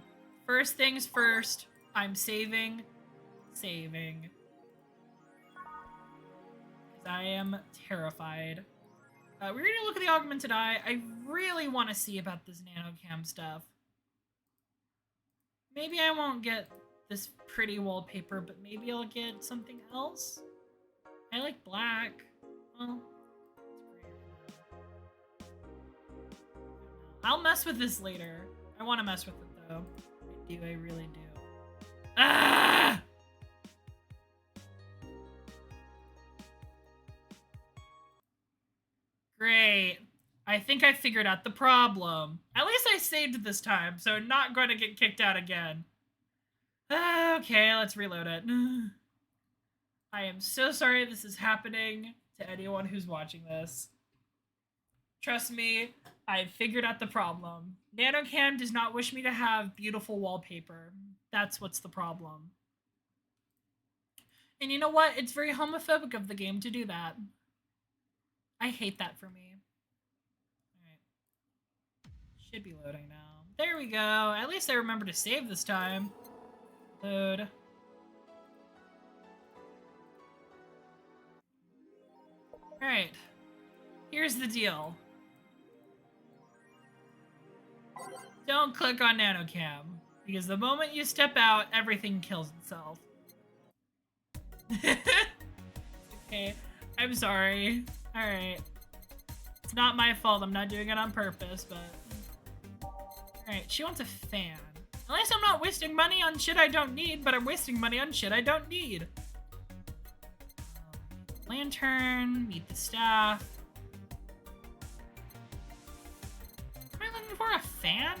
First things first. I'm saving. Saving. Because I am terrified. We're gonna look at the Augmented Eye. I really want to see about this nanocam stuff. Maybe I won't get this pretty wallpaper, but maybe I'll get something else. I like black. Well, I'll mess with this later. I want to mess with it though. I do. I really do. Ah! Great. I think I figured out the problem. At least I saved this time, so not going to get kicked out again. Okay, let's reload it. I am so sorry this is happening to anyone who's watching this. Trust me, I figured out the problem. NanoCam does not wish me to have beautiful wallpaper. That's what's the problem. And you know what? It's very homophobic of the game to do that. I hate that for me. Alright. Should be loading now. There we go. At least I remember to save this time. Load. Alright. Here's the deal. Don't click on NanoCam, because the moment you step out, everything kills itself. Okay, I'm sorry. Alright. It's not my fault, I'm not doing it on purpose, but... Alright, she wants a fan. At least I'm not wasting money on shit I don't need, but I'm wasting money on shit I don't need. Lantern, meet the staff. Am I looking for a fan?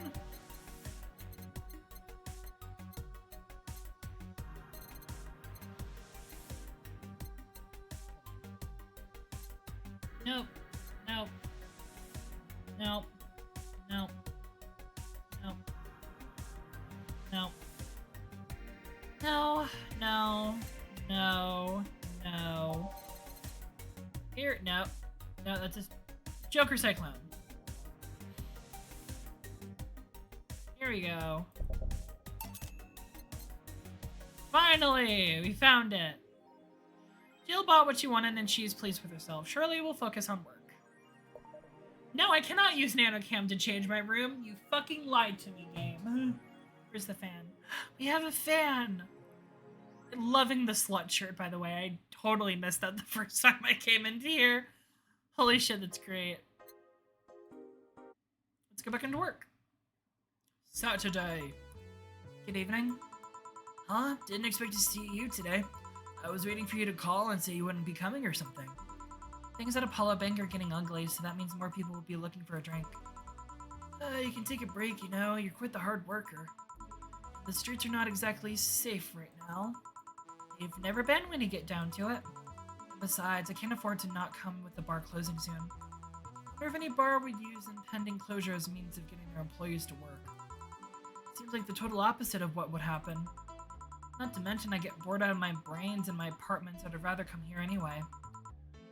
Nope. Nope. Nope. Nope. Nope. Nope. No. No. No. No. Here. No. No, that's just Joker Cyclone. Here we go. Finally! We found it. Jill bought what she wanted and she's pleased with herself. Surely we'll focus on work. No, I cannot use NanoCam to change my room. You fucking lied to me, game. Where's the fan? We have a fan! Loving the slut shirt, by the way. I totally missed that the first time I came into here. Holy shit, that's great. Let's go back into work. Saturday. Good evening. Huh? Didn't expect to see you today. I was waiting for you to call and say you wouldn't be coming or something. Things at Apollo Bank are getting ugly, so that means more people will be looking for a drink. You can take a break, you know. You're quite the hard worker. The streets are not exactly safe right now. They've never been when you get down to it. Besides, I can't afford to not come with the bar closing soon. I wonder if any bar would use impending closure as a means of getting their employees to work. Seems like the total opposite of what would happen. Not to mention I get bored out of my brains in my apartment, so I'd rather come here anyway.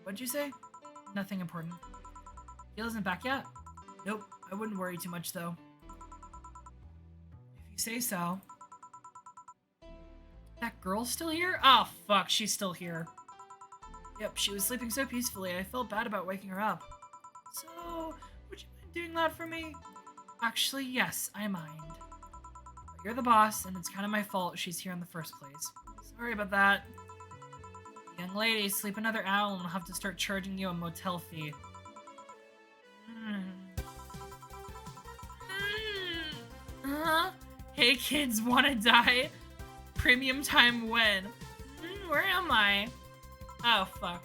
What'd you say? Nothing important. Gil isn't back yet? Nope, I wouldn't worry too much though. If you say so. That girl's still here? Oh fuck, she's still here. Yep, she was sleeping so peacefully, I felt bad about waking her up. So, would you mind doing that for me? Actually, yes, I mind. But you're the boss, and it's kind of my fault she's here in the first place. Sorry about that. Young lady, sleep another hour and I'll have to start charging you a motel fee. Hey kids, wanna die? Premium time when? Where am I? Oh, fuck.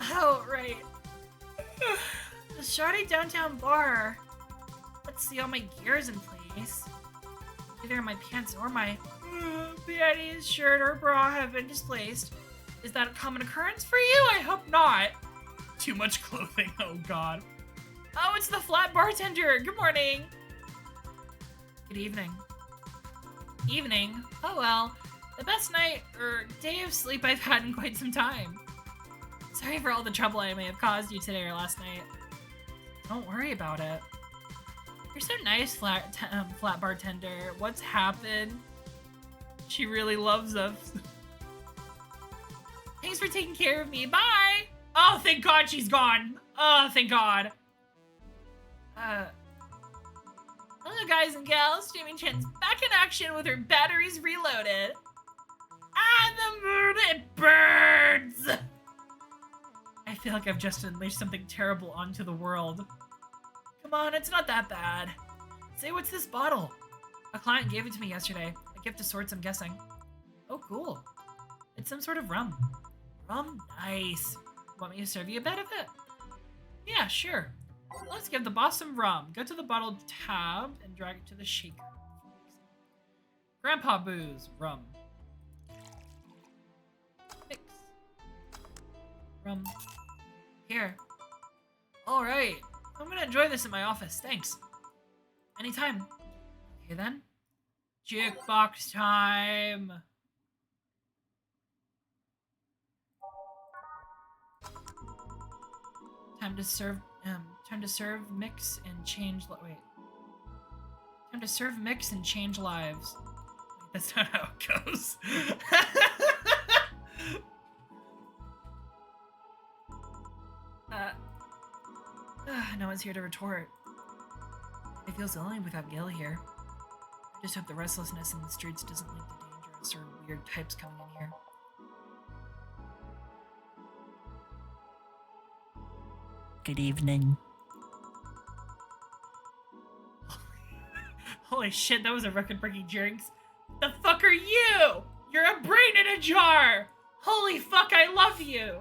Oh, right. The shoddy downtown bar. Let's see all my gears in place. Either my pants or my panties, shirt, or bra have been displaced. Is that a common occurrence for you? I hope not. Too much clothing, oh god. Oh, it's the flat bartender. Good morning. Good evening. Evening? Oh well. The best night or day of sleep I've had in quite some time. Sorry for all the trouble I may have caused you today or last night. Don't worry about it. You're so nice, flat bartender. What's happened? She really loves us. Thanks for taking care of me. Bye! Oh, thank God she's gone. Oh, thank God. Hello guys and gals, Jamie Chen's back in action with her batteries reloaded. Ah, the moon, it burns! I feel like I've just unleashed something terrible onto the world. Come on, it's not that bad. Say, what's this bottle? A client gave it to me yesterday. A gift of sorts, I'm guessing. Oh, cool. It's some sort of rum. Rum? Nice. Want me to serve you a bit of it? Yeah, sure. Let's give the boss some rum. Go to the bottle tab and drag it to the shaker. Grandpa booze. Rum. Mix. Rum. Here. Alright. I'm gonna enjoy this in my office. Thanks. Anytime. Okay then. Jukebox time. Time to serve, mix, and change. Wait. Time to serve, mix, and change lives. Wait, that's not how it goes. No one's here to retort. It feels lonely without Gil here. I just hope the restlessness in the streets doesn't lead to dangerous or weird types coming in here. Good evening. Holy shit, that was a record-breaking jinx. The fuck are you? You're a brain in a jar! Holy fuck, I love you!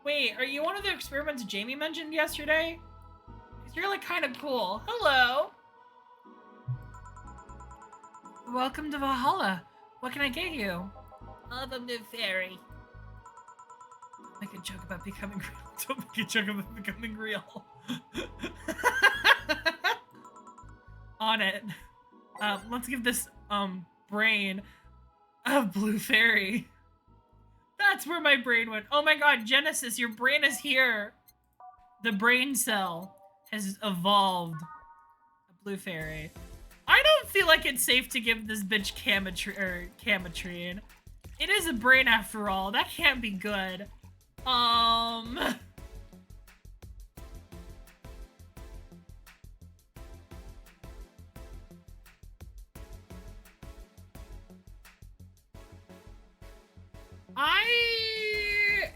Wait, are you one of the experiments Jamie mentioned yesterday? Because you're like kind of cool. Hello! Welcome to Valhalla. What can I get you? Oh, the new fairy. Don't make a joke about becoming real. Don't make a joke about becoming real. On it. Let's give this, brain a blue fairy. That's where my brain went. Oh my god, Genesis, your brain is here. The brain cell has evolved. A blue fairy. I don't feel like it's safe to give this bitch Camatrine. It is a brain after all. That can't be good.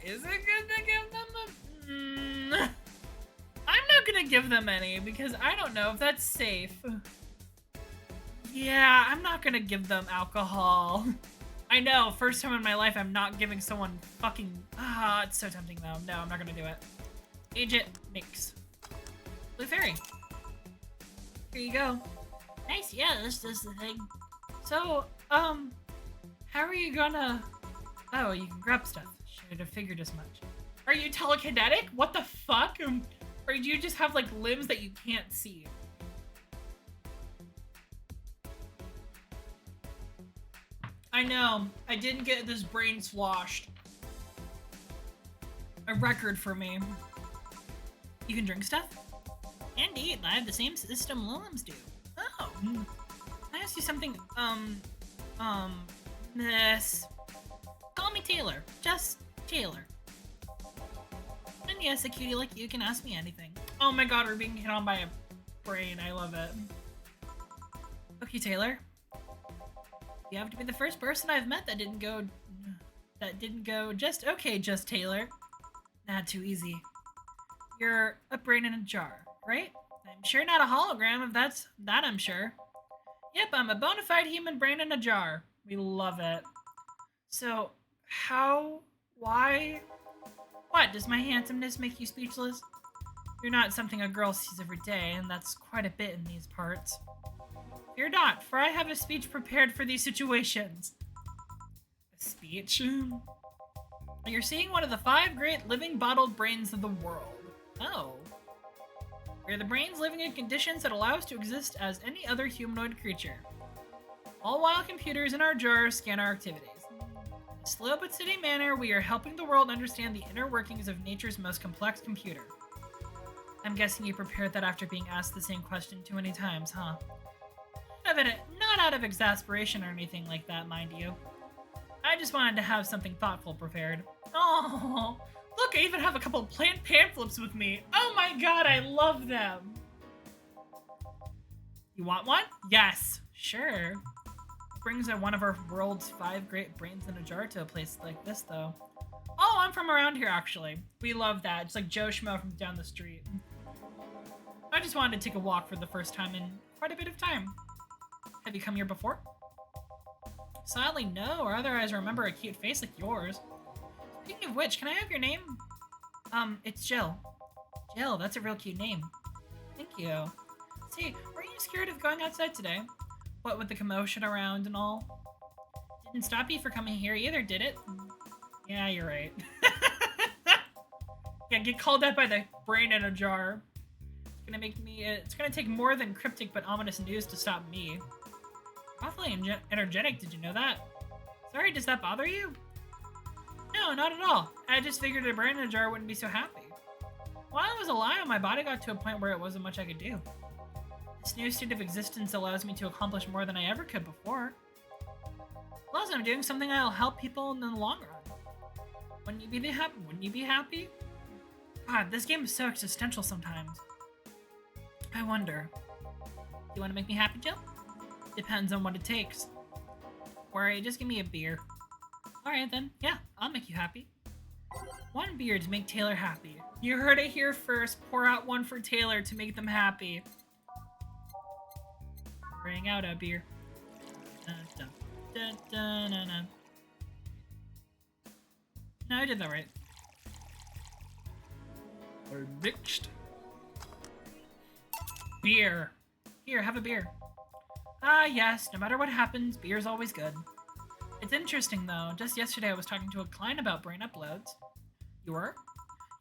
Is it good to give them a... I'm not gonna give them any because I don't know if that's safe. Yeah, I'm not gonna give them alcohol. I know, first time in my life I'm not giving someone fucking... it's so tempting though. No, I'm not gonna do it. Agent mix. Blue fairy. Here you go. Nice, yeah, this is the thing. So, how are you gonna... Oh, you can grab stuff. Should have figured as much. Are you telekinetic? What the fuck? Or do you just have, like, limbs that you can't see? I know. I didn't get this brain sloshed. A record for me. You can drink stuff? Indeed, I have the same system Lilims do. Oh. Can I ask you something? Miss... Call me Taylor. Just Taylor. And yes, a cutie like you can ask me anything. Oh my god, we're being hit on by a brain. I love it. Okay, Taylor. You have to be the first person I've met that didn't go just okay, just Taylor. Not too easy. You're a brain in a jar, right? I'm sure not a hologram, if that's that I'm sure. Yep, I'm a bona fide human brain in a jar. We love it. So, why? What, does my handsomeness make you speechless? You're not something a girl sees every day, and that's quite a bit in these parts. Fear not, for I have a speech prepared for these situations. A speech? You're seeing one of the 5 great living bottled brains of the world. Oh. We're the brains living in conditions that allow us to exist as any other humanoid creature. All while computers in our jars scan our activities. In a slow but steady manner, we are helping the world understand the inner workings of nature's most complex computer. I'm guessing you prepared that after being asked the same question too many times, huh? Not out of exasperation or anything like that, mind you. I just wanted to have something thoughtful prepared. Oh, look, I even have a couple plant pamphlets with me. Oh my god, I love them. You want one? Yes. Sure. Brings one of our world's 5 great brains in a jar to a place like this, though. Oh, I'm from around here, actually. We love that. It's like Joe Schmo from down the street. I just wanted to take a walk for the first time in quite a bit of time. Have you come here before? Sadly, no, or otherwise I remember a cute face like yours. Speaking of which, can I have your name? It's Jill. Jill, that's a real cute name. Thank you. See, were you scared of going outside today? What with the commotion around and all? Didn't stop you for coming here either, did it? Yeah, you're right. Yeah, get called out by the brain in a jar. It's gonna take more than cryptic but ominous news to stop me. Awfully energetic, did you know that? Sorry, does that bother you? No, not at all. I just figured a brain in a jar wouldn't be so happy. While I was alive, my body got to a point where it wasn't much I could do. This new state of existence allows me to accomplish more than I ever could before. Plus, I'm doing something that'll help people in the long run. Wouldn't you be happy? God, this game is so existential sometimes. I wonder. Do you want to make me happy, Jill? Depends on what it takes. Worry, just give me a beer. Alright then, yeah, I'll make you happy. 1 beer to make Taylor happy. You heard it here first. Pour out 1 for Taylor to make them happy. Bring out a beer. Dun, dun, dun, dun, dun, dun. No, I did that right. We're mixed. Beer. Here, have a beer. Ah, yes, no matter what happens, beer's always good. It's interesting, though. Just yesterday I was talking to a client about brain uploads. You were?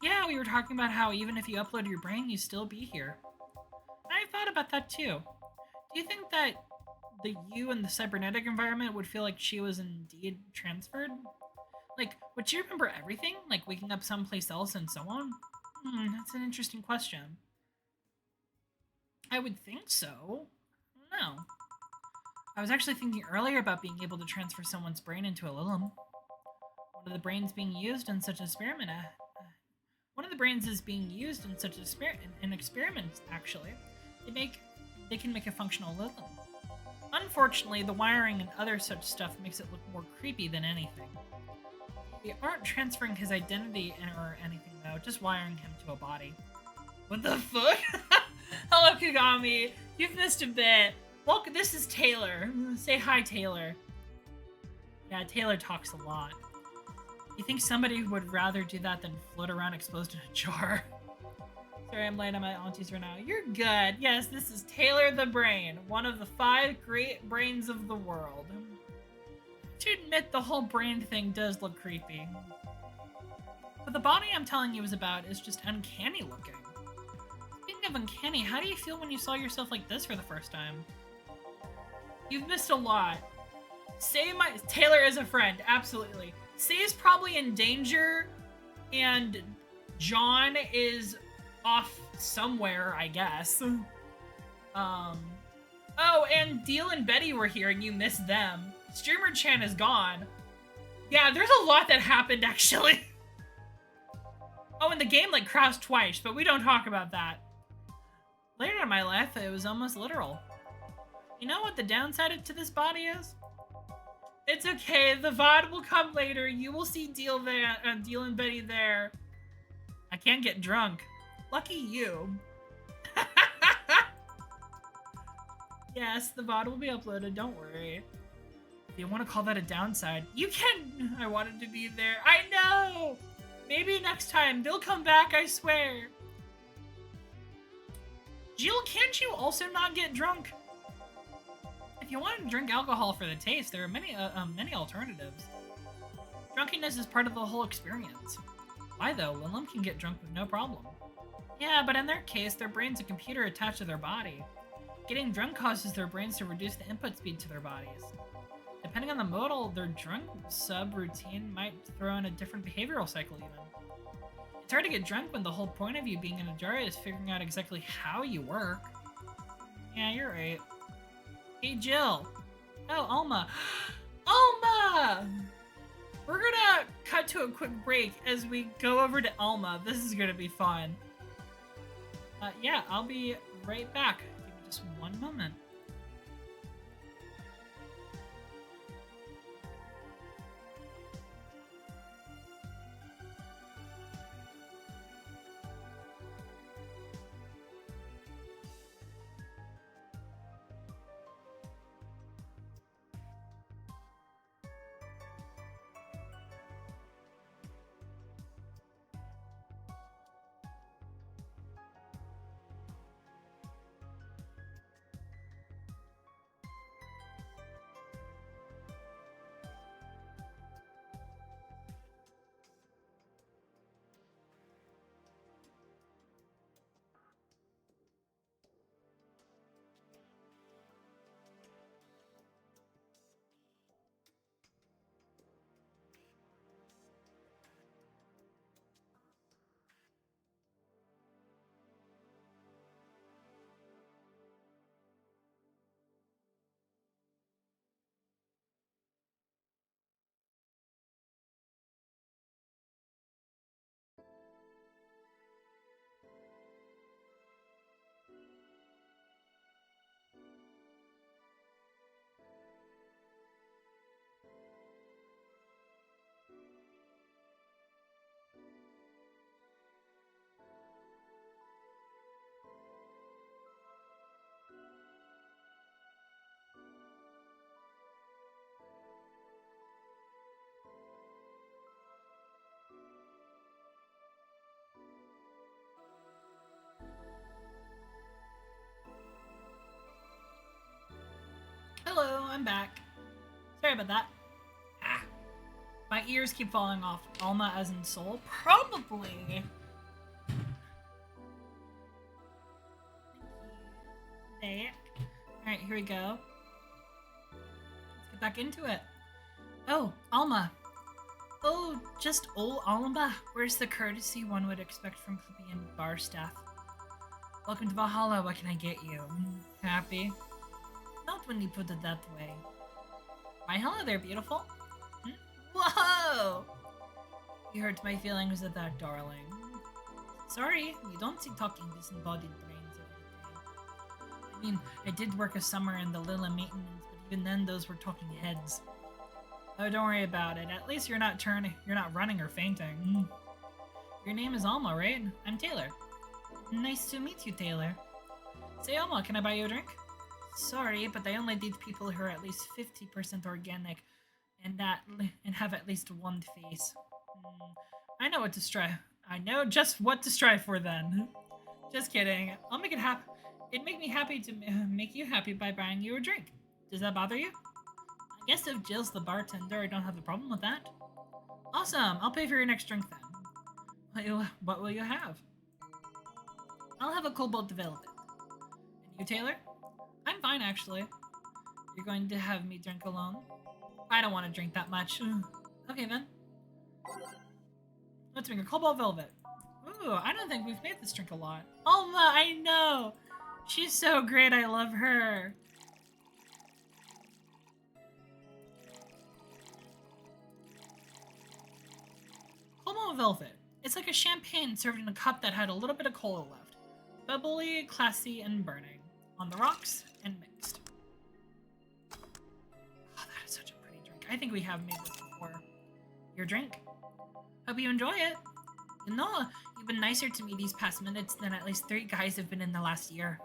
Yeah, we were talking about how even if you upload your brain, you'd still be here. I thought about that, too. Do you think that the you in the cybernetic environment would feel like she was indeed transferred? Like, would she remember everything? Like waking up someplace else and so on? That's an interesting question. I would think so. I don't know. I was actually thinking earlier about being able to transfer someone's brain into a Lilum. One of the brains being used in such an experiment. One of the brains is being used in such an experiment, actually. They can make a functional Lilum. Unfortunately, the wiring and other such stuff makes it look more creepy than anything. We aren't transferring his identity or anything, though, just wiring him to a body. What the fuck? Hello, Kagami. You've missed a bit. Welcome, this is Taylor. Say hi, Taylor. Yeah, Taylor talks a lot. You think somebody would rather do that than float around exposed in a jar? Sorry, I'm late on my aunties right now. You're good. Yes, this is Taylor the Brain, one of the 5 great brains of the world. To admit, the whole brain thing does look creepy. But the body I'm telling you is about is just uncanny looking. Speaking of uncanny, how do you feel when you saw yourself like this for the first time? You've missed a lot. Taylor is a friend, absolutely. Say is probably in danger, and John is off somewhere, I guess. Oh, and Deal and Betty were here and you missed them. Streamer Chan is gone. Yeah, there's a lot that happened, actually. Oh, and the game, like, crashed twice, but we don't talk about that. Later in my life, it was almost literal. You know what the downside to this body is? It's okay, the VOD will come later. You will see Deal and Betty there. I can't get drunk. Lucky you. Yes, the VOD will be uploaded, don't worry. If you want to call that a downside, you can! I wanted to be there. I know! Maybe next time. They'll come back, I swear. Jill, can't you also not get drunk? If you want to drink alcohol for the taste, there are many alternatives. Drunkenness is part of the whole experience. Why though? Lilum can get drunk with no problem. Yeah, but in their case, their brain's a computer attached to their body. Getting drunk causes their brains to reduce the input speed to their bodies. Depending on the modal, their drunk sub-routine might throw in a different behavioral cycle even. It's hard to get drunk when the whole point of you being in a jar is figuring out exactly how you work. Yeah, you're right. Hey, Jill. Oh, Alma. Alma! We're gonna cut to a quick break as we go over to Alma. This is gonna be fun. Yeah, I'll be right back. Give me just one moment. I'm back. Sorry about that. Ah. My ears keep falling off. Alma as in soul? Probably. Hey. Alright, here we go. Let's get back into it. Oh, Alma. Oh, just old Alma. Where's the courtesy one would expect from plebeian bar staff? Welcome to Valhalla. What can I get you? Happy? Not when you put it that way. Why, hello there, beautiful. Whoa! You hurt my feelings with that, darling. Sorry, you don't see talking disembodied brains every day. I mean, I did work a summer in the Lilla maintenance, but even then those were talking heads. Oh, don't worry about it. At least you're not running or fainting. Your name is Alma, right? I'm Taylor. Nice to meet you, Taylor. Say, Alma, can I buy you a drink? Sorry, but I only date people who are at least 50% organic and have at least one face. I know just what to strive for then. Just kidding. I'll make it happen. It'd make me happy to make you happy by buying you a drink. Does that bother you? I guess if Jill's the bartender, I don't have a problem with that. Awesome. I'll pay for your next drink then. What will you have? I'll have a cobalt velvet. And you, Taylor? I'm fine, actually. You're going to have me drink alone? I don't want to drink that much. Okay, then. Let's make a cobalt velvet. Ooh, I don't think we've made this drink a lot. Alma, I know! She's so great, I love her. Cobalt velvet. It's like a champagne served in a cup that had a little bit of cola left. Bubbly, classy, and burning. On the rocks, and mixed. Oh, that is such a pretty drink. I think we have made this before. Your drink. Hope you enjoy it. You know, you've been nicer to me these past minutes than at least 3 guys have been in the last year.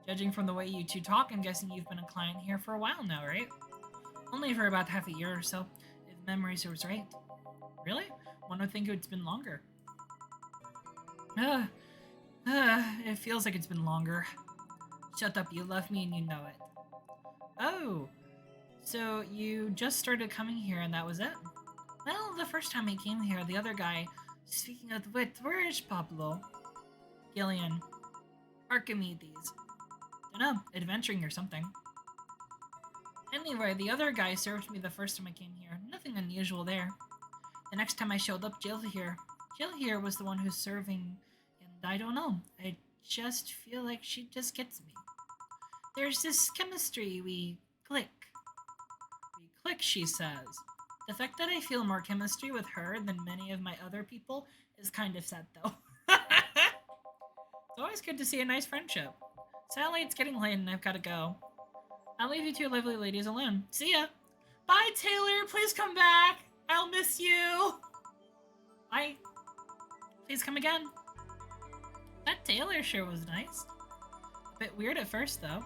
Judging from the way you two talk, I'm guessing you've been a client here for a while now, right? Only for about half a year or so, if memory serves right. Really? One would think it's been longer. It feels like it's been longer. Shut up, you love me and you know it. Oh, so you just started coming here and that was it? Well, the first time I came here, the other guy, speaking of wit, where is Pablo? Gillian. Archimedes. Dunno, adventuring or something. Anyway, the other guy served me the first time I came here. Nothing unusual there. The next time I showed up, Jill here was the one who's serving, and I don't know. I just feel like she just gets me. There's this chemistry, we click. We click, she says. The fact that I feel more chemistry with her than many of my other people is kind of sad, though. It's always good to see a nice friendship. Sadly, it's getting late and I've got to go. I'll leave you two lovely ladies alone. See ya! Bye, Taylor! Please come back! I'll miss you! Bye. Please come again. That Taylor sure was nice. A bit weird at first, though.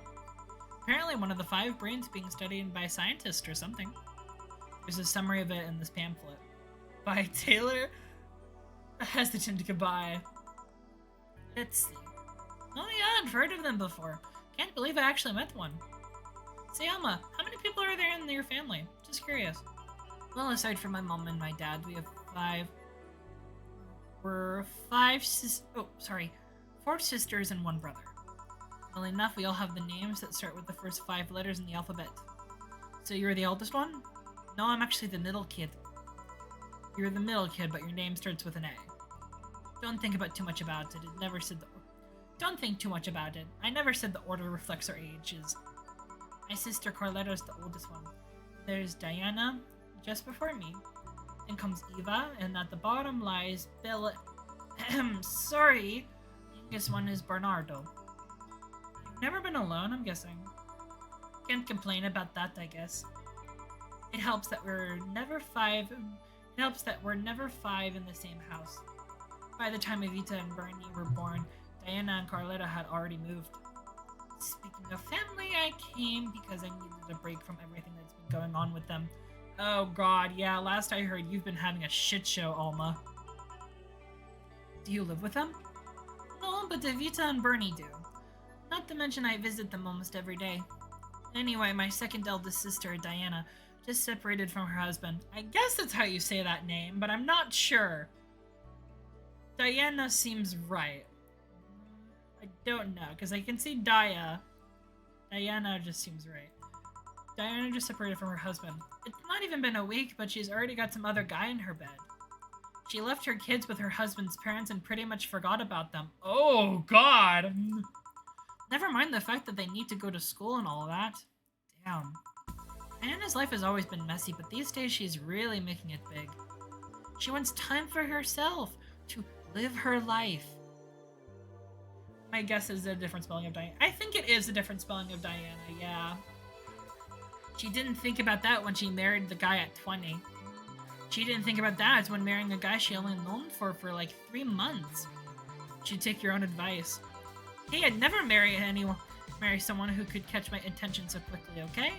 Apparently one of the 5 brains being studied by a scientist or something. There's a summary of it in this pamphlet. By Taylor? Hesitant goodbye. Let's see. Oh yeah, I've heard of them before. Can't believe I actually met one. Say, Alma, how many people are there in your family? Just curious. Well, aside from my mom and my dad, we have 5... We're 4 sisters and 1 brother. Well enough, we all have the names that start with the first 5 letters in the alphabet. So you're the oldest one? No, I'm actually the middle kid. You're the middle kid, but your name starts with an A. Don't think too much about it. Don't think too much about it. I never said the order reflects our ages. My sister Carletta's the oldest one. There's Diana, just before me. Then comes Eva, and at the bottom lies Bill. Sorry. The youngest one is Bernardo. You've never been alone, I'm guessing. Can't complain about that, I guess. It helps that we're never 5. It helps that we're never 5 in the same house. By the time Evita and Bernie were born, Diana and Carletta had already moved. Speaking of family, I came because I needed a break from everything that's been going on with them. Oh god, yeah, last I heard you've been having a shit show, Alma. Do you live with them? No, but Evita and Bernie do. Not to mention I visit them almost every day. Anyway, my second eldest sister, Diana, just separated from her husband. I guess that's how you say that name, but I'm not sure. Diana seems right. I don't know, because I can see Diana just seems right. Diana just separated from her husband. It's not even been a week, but she's already got some other guy in her bed. She left her kids with her husband's parents and pretty much forgot about them. Oh, God! Never mind the fact that they need to go to school and all of that. Damn. Diana's life has always been messy, but these days she's really making it big. She wants time for herself, to live her life. My guess is a different spelling of Diana. I think it is a different spelling of Diana, yeah. She didn't think about that when she married the guy at 20. She didn't think about that when marrying a guy she only known for like 3 months. She'd take your own advice. Hey, I'd never marry someone who could catch my attention so quickly, okay?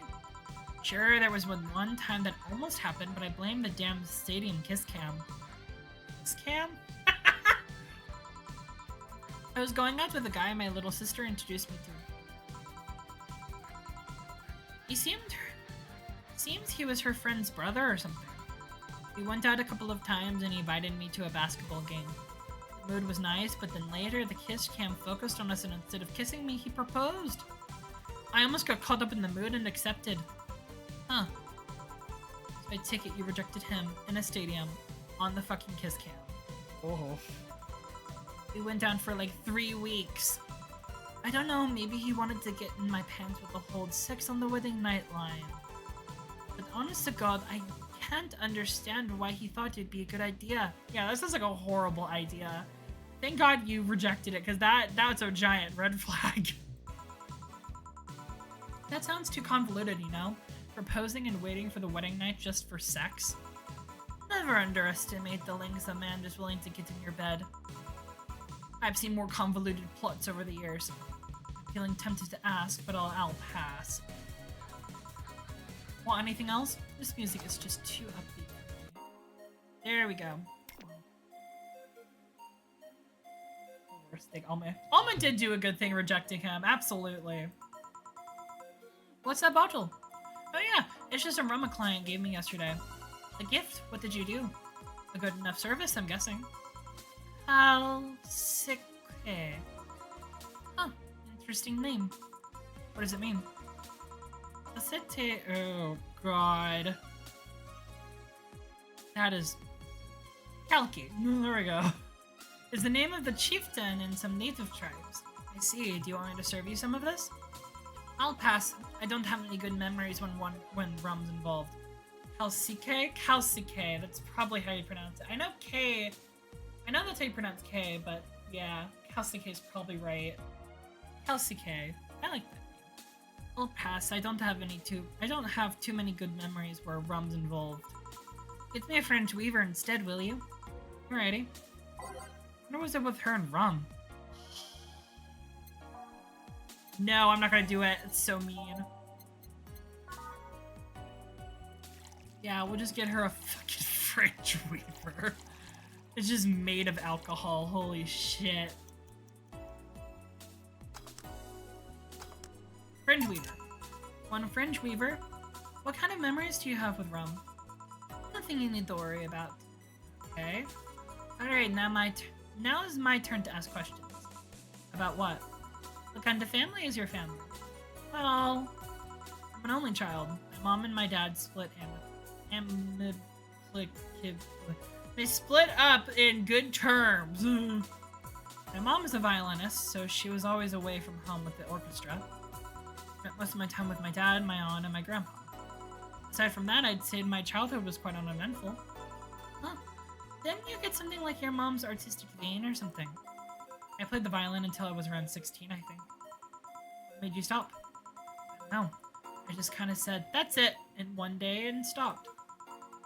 Sure, there was one time that almost happened, but I blame the damn stadium kiss cam. Kiss cam? I was going out with a guy my little sister introduced me to. He seems he was her friend's brother or something. We went out a couple of times and he invited me to a basketball game. The mood was nice, but then later the kiss cam focused on us and instead of kissing me, he proposed. I almost got caught up in the mood and accepted. Huh. So I take it you rejected him in a stadium on the fucking kiss cam. Oh. We went down for like 3 weeks. I don't know, maybe he wanted to get in my pants with the whole sex on the wedding night line. But honest to God, I can't understand why he thought it'd be a good idea. Yeah, this is like a horrible idea. Thank God you rejected it, because that's a giant red flag. That sounds too convoluted, you know? Proposing and waiting for the wedding night just for sex? Never underestimate the lengths a man is willing to get in your bed. I've seen more convoluted plots over the years. I'm feeling tempted to ask, but I'll pass. Want anything else? This music is just too upbeat for me. There we go. Worst thing, Alma did do a good thing rejecting him, absolutely. What's that bottle? Oh yeah, it's just a rum a client gave me yesterday. A gift? What did you do? A good enough service, I'm guessing. Halsike. Huh, interesting name. What does it mean? Asete. Oh god. That is Kalki. There we go. Is the name of the chieftain in some native tribes. I see. Do you want me to serve you some of this? I'll pass. I don't have any good memories when rum's involved. Kalsike? Kalsike. That's probably how you pronounce it. I know K. I know that's how you pronounce K, but yeah, Kalsike is probably right. Kalsike. I like that name. I'll pass. I don't have too many good memories where rum's involved. Get me a French weaver instead, will you? Alrighty. What was it with her and rum? No, I'm not gonna do it. It's so mean. Yeah, we'll just get her a fucking French weaver. It's just made of alcohol. Holy shit. Fringe weaver. One Fringe weaver. What kind of memories do you have with rum? Nothing you need to worry about. Okay. Alright, now is my turn to ask questions. About what? What kind of family is your family? Well, I'm an only child. My mom and my dad split They split up in good terms. My mom is a violinist, so she was always away from home with the orchestra. Spent most of my time with my dad, my aunt, and my grandpa. Aside from that, I'd say my childhood was quite uneventful. Huh. Didn't you get something like your mom's artistic vein or something? I played the violin until I was around 16, I think. What made you stop? I don't know. I just kind of said, that's it, in one day and stopped.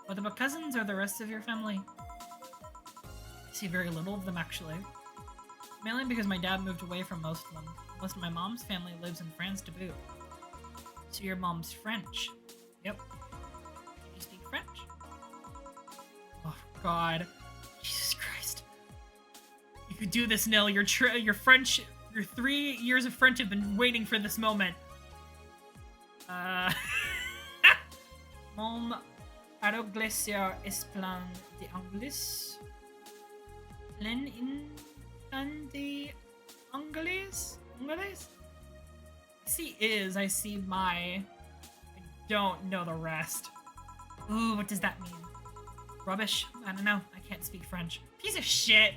What about cousins or the rest of your family? I see very little of them, actually. Mainly because my dad moved away from most of them. Most of my mom's family lives in France to boot. So your mom's French? Yep. Can you speak French? Oh, God. Jesus Christ. You could do this, Nil. Your 3 years of French have been waiting for this moment. Uh, Mon Aroglesia es plan de Angelis. Plan de Angelis? Angelis? I see is, I see my. I don't know the rest. Ooh, what does that mean? Rubbish? I don't know. I can't speak French. Piece of shit!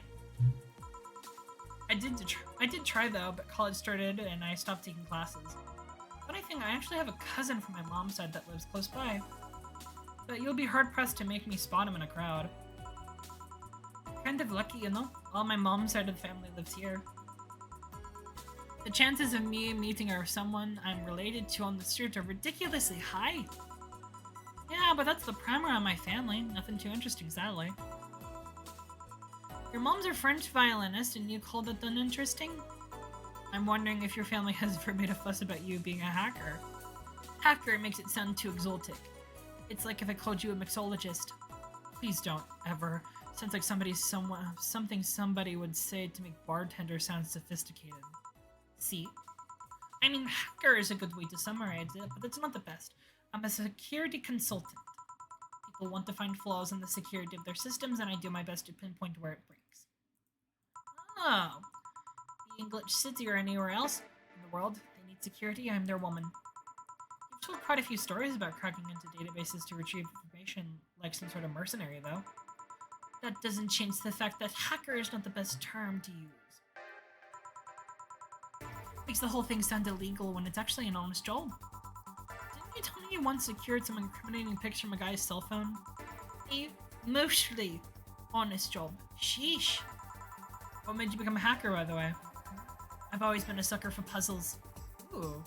I did try though, but college started and I stopped taking classes. Funny thing, I actually have a cousin from my mom's side that lives close by. But you'll be hard-pressed to make me spot him in a crowd. Kind of lucky, you know? All my mom's side of the family lives here. The chances of me meeting or someone I'm related to on the street are ridiculously high. Yeah, but that's the primer on my family. Nothing too interesting, sadly. Your mom's a French violinist and you called it uninteresting? I'm wondering if your family has ever made a fuss about you being a hacker. Hacker makes it sound too exotic. It's like if I called you a mixologist. Please don't, ever. Sounds like something somebody would say to make bartender sound sophisticated. See? I mean, hacker is a good way to summarize it, but it's not the best. I'm a security consultant. People want to find flaws in the security of their systems, and I do my best to pinpoint where it breaks. Oh. Be in Glitch City or anywhere else in the world, they need security, I'm their woman. You've told quite a few stories about cracking into databases to retrieve information, like some sort of mercenary, though. That doesn't change the fact that hacker is not the best term to use. Makes the whole thing sound illegal when it's actually an honest job. Didn't you tell me you once secured some incriminating pics from a guy's cell phone? A mostly honest job. Sheesh. What made you become a hacker, by the way? I've always been a sucker for puzzles. Ooh.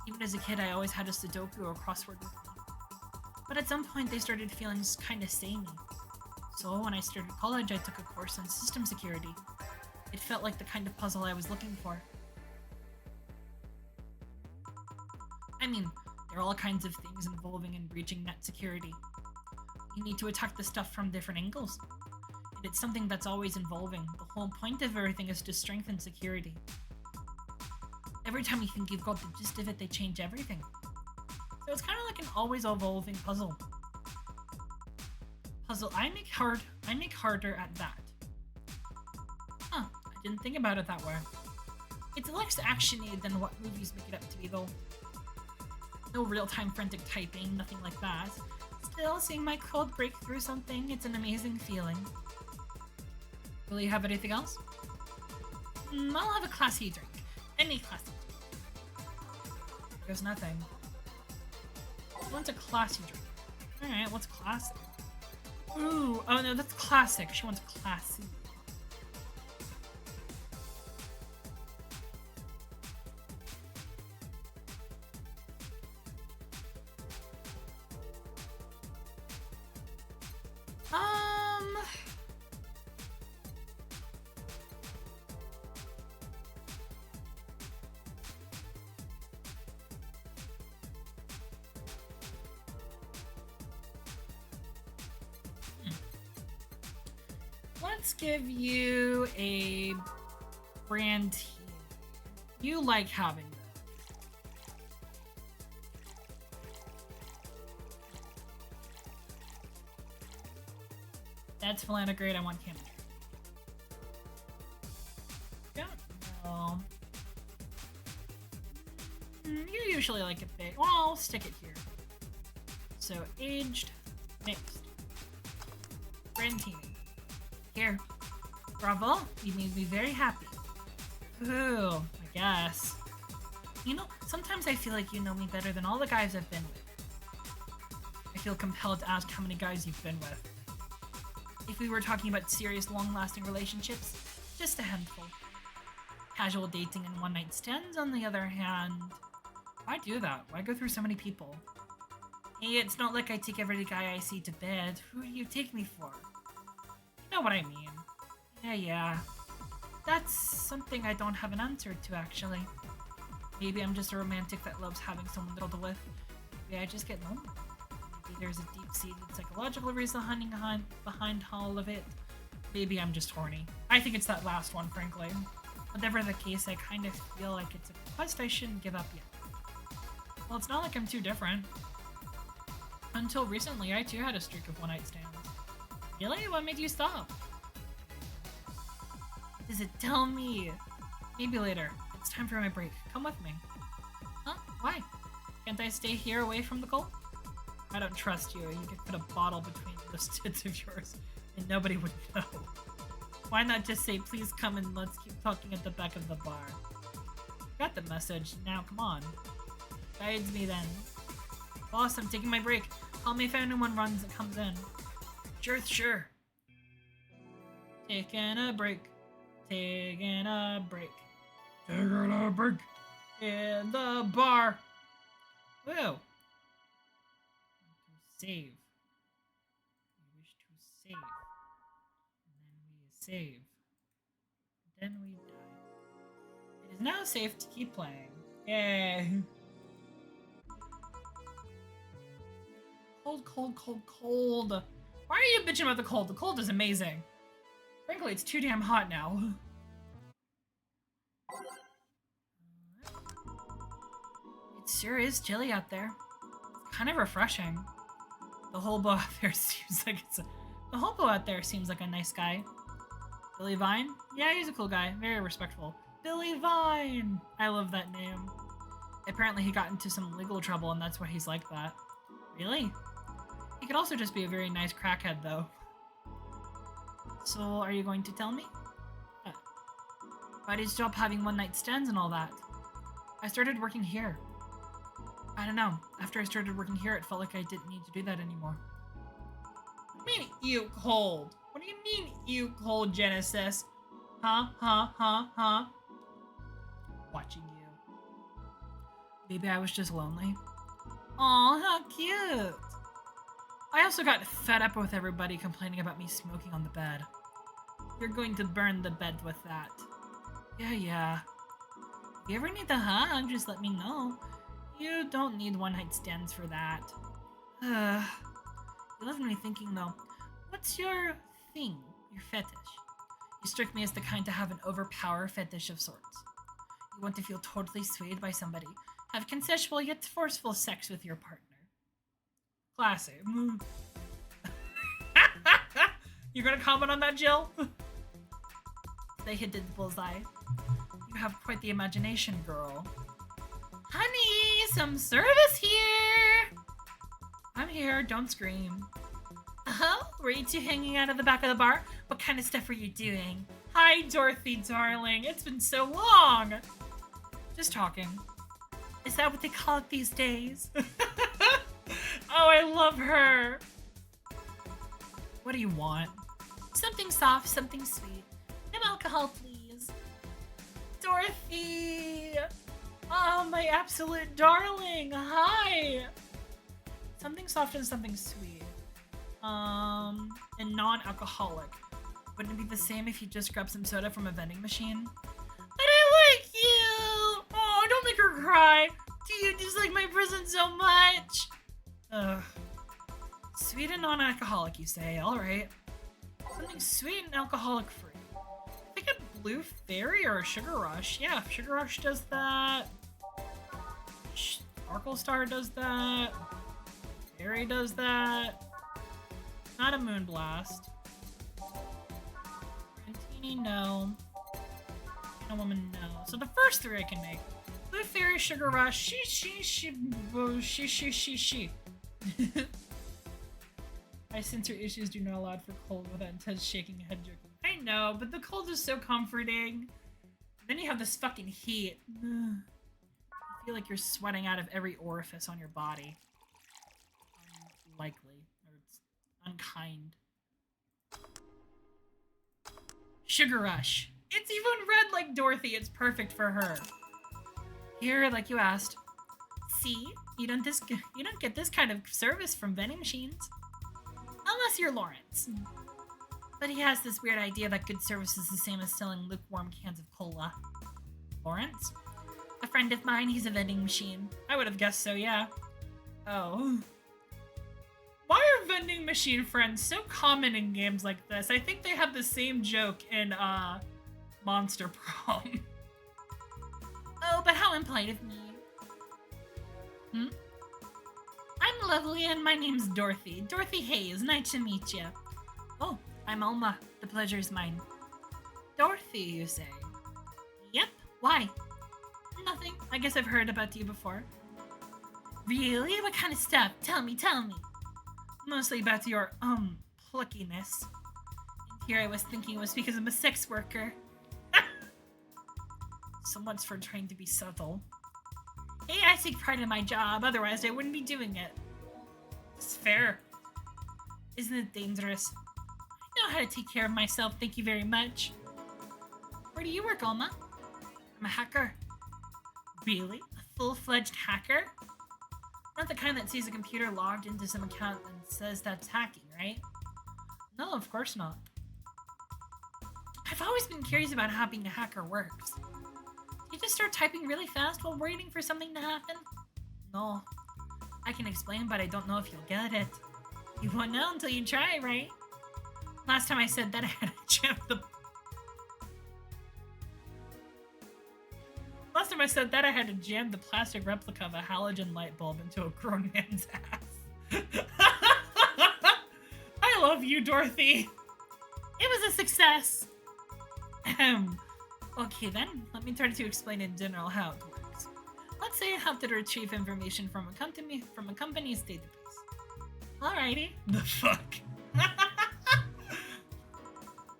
Even as a kid, I always had a Sudoku or crossword with me. But at some point, they started feeling kinda samey. So when I started college, I took a course in system security. It felt like the kind of puzzle I was looking for. I mean, there are all kinds of things involving and breaching net security. You need to attack the stuff from different angles. And it's something that's always evolving. The whole point of everything is to strengthen security. Every time you think you've got the gist of it, they change everything. So it's kind of like an always evolving puzzle. I make harder at that. Huh, I didn't think about it that way. It's less actiony than what movies make it up to be, though. No real-time frantic typing, nothing like that. Still, seeing my code break through something, it's an amazing feeling. Will you have anything else? I'll have a classy drink. Any classy drink. There's nothing. She wants a classy drink. Alright, what's classy? Ooh, oh no, that's classic. She wants classy. Let's give you a brand team. You like having them. That's Flanagrade, I want chemistry. Don't know. You usually like it big. Well, I'll stick it here. So, aged, mixed. Brand teaming. Here. Bravo, you made me very happy. Ooh, I guess. You know, sometimes I feel like you know me better than all the guys I've been with. I feel compelled to ask how many guys you've been with. If we were talking about serious, long-lasting relationships, just a handful. Casual dating and one-night stands, on the other hand... Why do that? Why go through so many people? Hey, it's not like I take every guy I see to bed. Who do you take me for? You know what I mean. Yeah. That's something I don't have an answer to, actually. Maybe I'm just a romantic that loves having someone to cuddle with. Maybe I just get lonely. Maybe there's a deep-seated psychological reason behind all of it. Maybe I'm just horny. I think it's that last one, frankly. Whatever the case, I kind of feel like it's a quest I shouldn't give up yet. Well, it's not like I'm too different. Until recently, I too had a streak of one-night stands. Really? What made you stop? Does it tell me? Maybe later. It's time for my break. Come with me. Huh? Why? Can't I stay here away from the cold? I don't trust you. You could put a bottle between those tits of yours and nobody would know. Why not just say, please come and let's keep talking at the back of the bar? Got the message. Now, come on. Guides me then. Boss, I'm taking my break. Call me if anyone runs and comes in. Sure. Taking a break. Taking a break. Taking a break. In the bar. Whoa. Save. We wish to save. And then we save. Then we die. It is now safe to keep playing. Yay. Cold. Why are you bitching about the cold? The cold is amazing. Frankly, it's too damn hot now. It sure is chilly out there. It's kind of refreshing. The hobo out there seems like a nice guy. Billy Vine? Yeah, he's a cool guy. Very respectful. Billy Vine! I love that name. Apparently he got into some legal trouble and that's why he's like that. Really? He could also just be a very nice crackhead, though. So, are you going to tell me? Why did you stop having one-night stands and all that? I started working here. I don't know. After I started working here, it felt like I didn't need to do that anymore. What do you mean, you cold? What do you mean, you cold, Genesis? Huh? Watching you. Maybe I was just lonely. Aw, how cute! I also got fed up with everybody complaining about me smoking on the bed. You're going to burn the bed with that. Yeah. If you ever need a hug, just let me know. You don't need one-night stands for that. You left me thinking, though. What's your thing? Your fetish? You strike me as the kind to have an overpower fetish of sorts. You want to feel totally swayed by somebody. Have consensual yet forceful sex with your partner. Classy. You're gonna comment on that, Jill? They hit the bullseye. You have quite the imagination, girl. Honey, some service here! I'm here, don't scream. Were you two hanging out at the back of the bar? What kind of stuff were you doing? Hi, Dorothy, darling. It's been so long. Just talking. Is that what they call it these days? Oh, I love her. What do you want? Something soft, something sweet. No alcohol, please. Dorothy! Oh, my absolute darling. Hi. Something soft and something sweet. And non-alcoholic. Wouldn't it be the same if you just grabbed some soda from a vending machine? But I like you! Oh, don't make her cry. Do you dislike my present so much? Ugh. Sweet and non-alcoholic, you say. Alright. Something sweet and alcoholic-free. I think a blue fairy or a sugar rush. Yeah, sugar rush does that. Sparkle Star does that. Fairy does that. Not a moon blast. Rantini, no. No woman, no. So the first three I can make. Blue fairy, sugar rush, she. I censor issues do not allowed for cold without intense shaking head jerking. I know, but the cold is so comforting. Then you have this fucking heat. I feel like you're sweating out of every orifice on your body. Unlikely. Or it's unkind. Sugar rush. It's even red like Dorothy. It's perfect for her. Here, like you asked. See? You don't get this kind of service from vending machines. Unless you're Lawrence. But he has this weird idea that good service is the same as selling lukewarm cans of cola. Lawrence? A friend of mine, he's a vending machine. I would have guessed so, yeah. Oh. Why are vending machine friends so common in games like this? I think they have the same joke in, Monster Prom. Oh, but how impolite of me. Mm-hmm. I'm lovely and my name's Dorothy. Dorothy Hayes, nice to meet you. Oh, I'm Alma. The pleasure's mine. Dorothy, you say? Yep. Why? Nothing. I guess I've heard about you before. Really? What kind of stuff? Tell me. Mostly about your, pluckiness. And here I was thinking it was because I'm a sex worker. So much for trying to be subtle. Hey, I take pride in my job, otherwise I wouldn't be doing it. It's fair. Isn't it dangerous? I know how to take care of myself, thank you very much. Where do you work, Alma? I'm a hacker. Really? A full-fledged hacker? Not the kind that sees a computer logged into some account and says that's hacking, right? No, of course not. I've always been curious about how being a hacker works. You just start typing really fast while waiting for something to happen? No. I can explain, but I don't know if you'll get it. You won't know until you try, right? Last time I said that I had to jam the... Last time I said that I had to jam the plastic replica of a halogen light bulb into a grown man's ass. I love you, Dorothy. It was a success. Okay then, let me try to explain in general how it works. Let's say I have to retrieve information from a company's database. Alrighty. The fuck?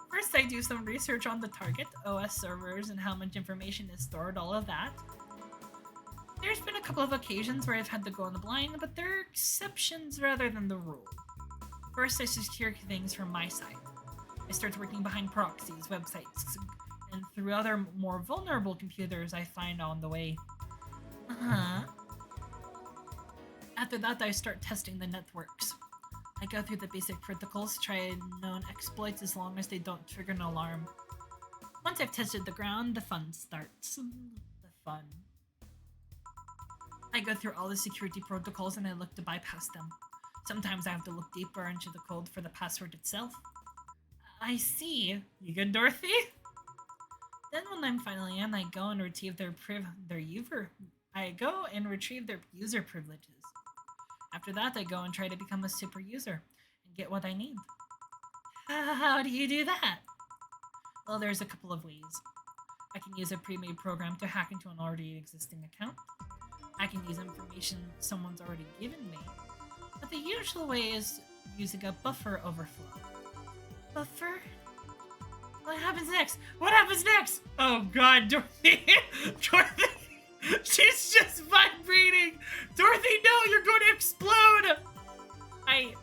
First I do some research on the target, OS servers, and how much information is stored, all of that. There's been a couple of occasions where I've had to go in the blind, but they're exceptions rather than the rule. First I secure things from my side. I start working behind proxies, websites, and through other more vulnerable computers I find on the way. After that, I start testing the networks. I go through the basic protocols, try known exploits as long as they don't trigger an alarm. Once I've tested the ground, the fun starts. The fun. I go through all the security protocols and I look to bypass them. Sometimes I have to look deeper into the code for the password itself. I see. You good, Dorothy? Then when I'm finally in, I go and retrieve their user privileges. After that, I go and try to become a super user and get what I need. How do you do that? Well, there's a couple of ways. I can use a pre-made program to hack into an already existing account. I can use information someone's already given me. But the usual way is using a buffer overflow. Buffer? What happens next? What happens next? Oh god, Dorothy! Dorothy! She's just vibrating! Dorothy, no! You're going to explode! I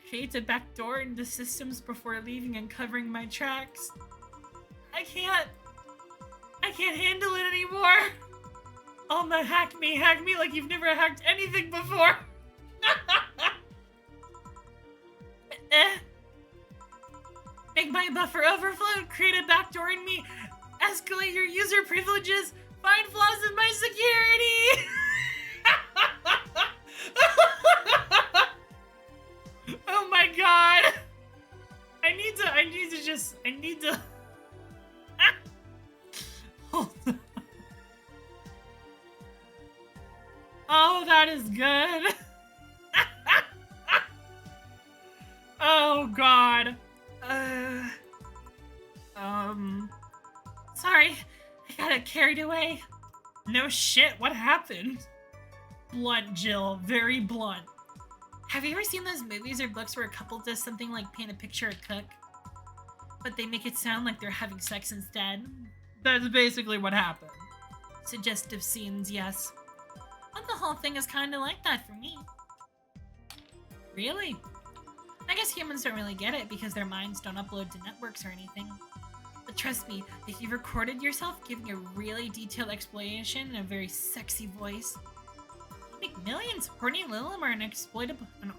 create a backdoor into systems before leaving and covering my tracks. I can't handle it anymore! Alma, hack me like you've never hacked anything before! Make my buffer overflow, create a backdoor in me, escalate your user privileges, find flaws in my security! Oh my god! I need to hold on. Oh, that is good. Oh god. Sorry, I got carried away. No shit, what happened? Blunt, Jill, very blunt. Have you ever seen those movies or books where a couple does something like paint a picture or cook, but they make it sound like they're having sex instead? That's basically what happened. Suggestive scenes, yes. But the whole thing is kind of like that for me. Really? I guess humans don't really get it because their minds don't upload to networks or anything. But trust me, if you recorded yourself giving a really detailed explanation in a very sexy voice, you make millions. Horny Lilum are an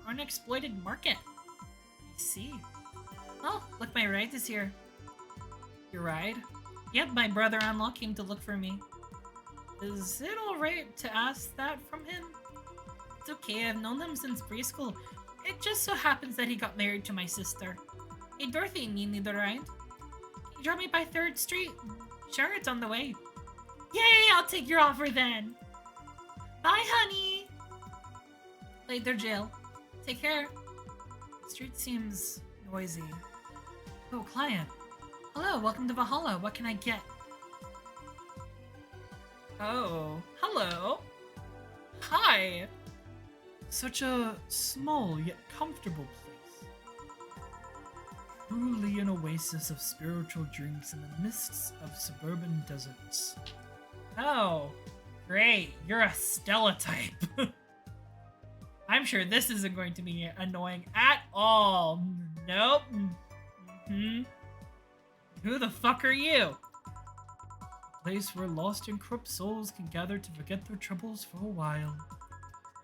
unexploited market. I see. Oh, look, my ride is here. Your ride? Yep, my brother-in-law came to look for me. Is it alright to ask that from him? It's okay, I've known him since preschool. It just so happens that he got married to my sister. Hey Dorothy, need the ride? Can you drop me by 3rd Street? Sure, it's on the way. Yay, I'll take your offer then. Bye, honey. Played their jail. Take care. The street seems noisy. Oh, client. Hello, welcome to Valhalla. What can I get? Oh, hello. Hi. Such a small yet comfortable place. Truly an oasis of spiritual drinks in the mists of suburban deserts. Oh, great. You're a Stella type. I'm sure this isn't going to be annoying at all. Nope. Who the fuck are you? A place where lost and corrupt souls can gather to forget their troubles for a while.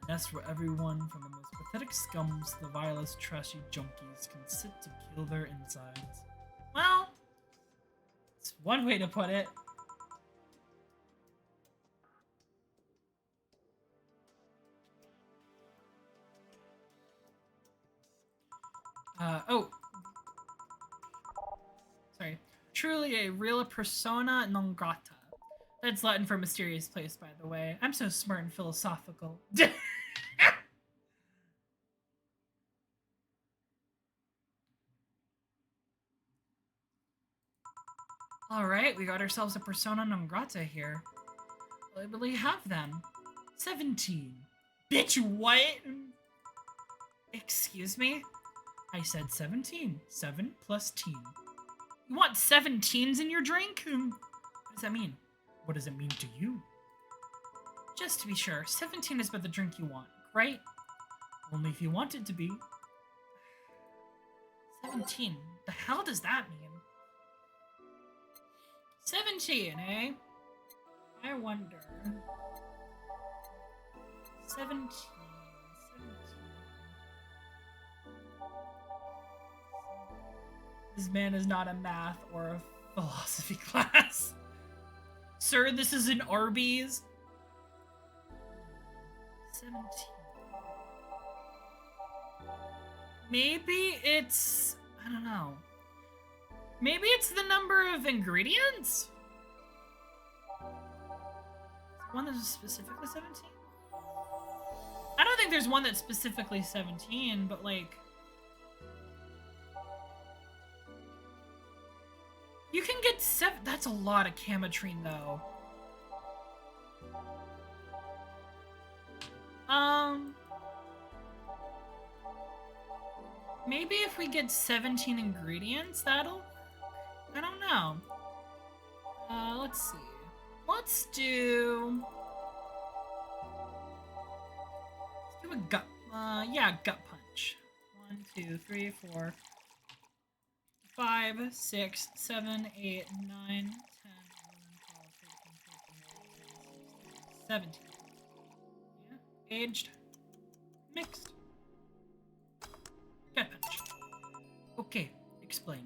A nest where everyone from the most pathetic scums to the vilest trashy junkies can sit to kill their insides. Well, it's one way to put it. Oh. Sorry. Truly a real persona non grata. That's Latin for mysterious place, by the way. I'm so smart and philosophical. Alright, we got ourselves a persona non grata here. What will we have then? 17. Bitch, what? Excuse me? I said 17. 7 plus teen. You want 17s in your drink? What does that mean? What does it mean to you? Just to be sure, 17 is about the drink you want, right? Only if you want it to be. 17? The hell does that mean? 17, eh? I wonder. 17. This man is not a math or a philosophy class. Sir, this is an Arby's. 17. Maybe it's... I don't know. Maybe it's the number of ingredients? One that is specifically 17? I don't think there's one that's specifically 17, but like... You can get 7... That's a lot of Camatrine, though. Maybe if we get 17 ingredients, that'll... I don't know. Let's see. Let's do a gut... yeah, gut punch. 1, 2, 3, 4... 5, 6, 7, 8, 9, 10, 11, 12, 13, 14, 15, 16, 17. Yeah. Aged. Mixed. Gut punch. Okay, explain.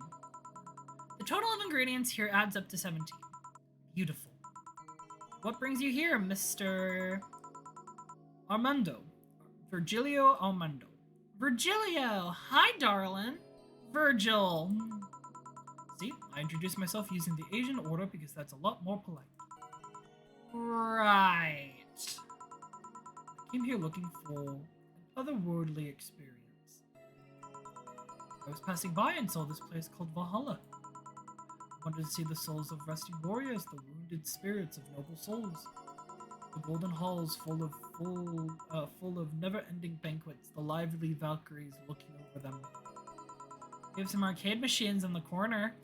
The total of ingredients here adds up to 17. Beautiful. What brings you here, Mr. Armando? Virgilio Armando. Virgilio! Hi, darling! Virgil. See, I introduced myself using the Asian order because that's a lot more polite. Right. I came here looking for an otherworldly experience. I was passing by and saw this place called Valhalla. I wanted to see the souls of resting warriors, the wounded spirits of noble souls. The golden halls full of never-ending banquets, the lively Valkyries looking over them. We have some arcade machines in the corner.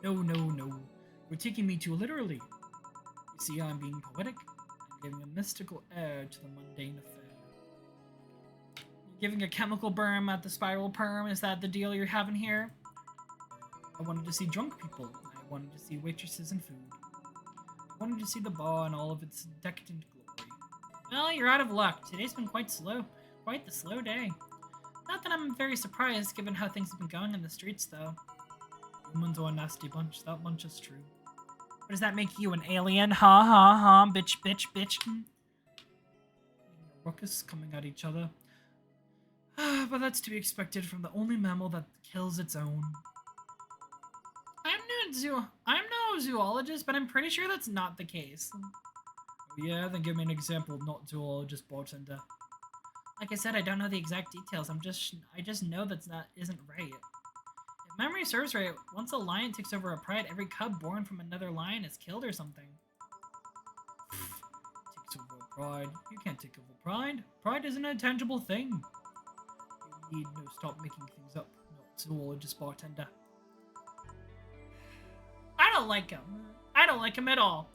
No. You're taking me too literally. You see, I'm being poetic. I'm giving a mystical air to the mundane affair. You're giving a chemical burn at the spiral perm? Is that the deal you're having here? I wanted to see drunk people. I wanted to see waitresses and food. I wanted to see the bar in all of its decadent glory. Well, you're out of luck. Today's been quite slow. Quite the slow day. Not that I'm very surprised, given how things have been going in the streets, though. Humans are a nasty bunch. That much is true. What does that make you, an alien? Ha, bitch. Making a ruckus, coming at each other. But that's to be expected from the only mammal that kills its own. I'm no zoologist, but I'm pretty sure that's not the case. Yeah, then give me an example, not zoologist, bartender. Like I said, I don't know the exact details. I just know isn't right. If memory serves right, once a lion takes over a pride, every cub born from another lion is killed or something. Takes over pride. You can't take over pride. Pride is an intangible thing. You need no stop making things up, not zoologist, bartender. I don't like him. I don't like him at all.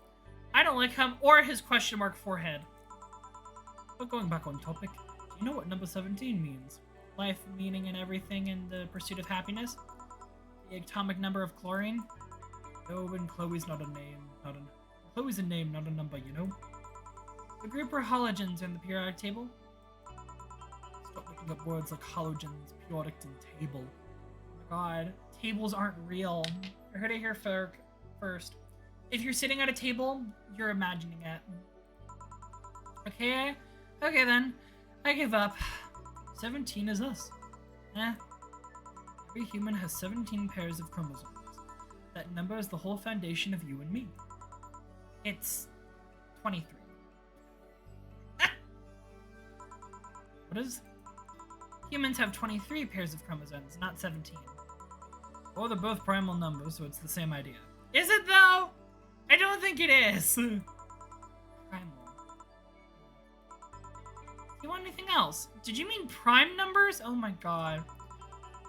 I don't like him or his question mark forehead. But going back on topic, do you know what number 17 means? Life, meaning, and everything in the pursuit of happiness. The atomic number of chlorine. No, and Chloe's not a name, Chloe's a name, not a number, you know? The group are halogens in the periodic table. Stop looking up words like halogens, periodic, and table. Oh my god, tables aren't real. I heard it here first. If you're sitting at a table, you're imagining it. Okay then. I give up. 17 is us. Every human has 17 pairs of chromosomes. That number is the whole foundation of you and me. It's 23. What is? Humans have 23 pairs of chromosomes, not 17. Well, they're both primal numbers, so it's the same idea. Is it though? I don't think it is. Primal. You want anything else? Did you mean prime numbers? Oh my god.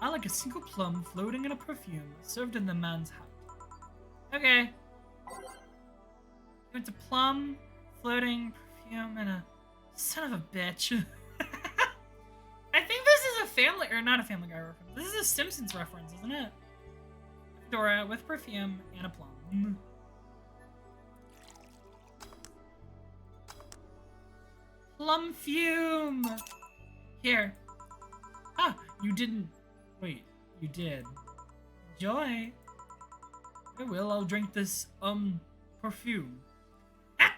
I like a single plum floating in a perfume served in the man's hat. Okay. You went to plum, floating, perfume, and a son of a bitch. I think this is a family, or not a Family Guy reference. This is a Simpsons reference, isn't it? Dora with perfume and a plum. Plum fume! Here. Ah, you didn't. Wait, you did. Enjoy. I will, I'll drink this, perfume. Ah!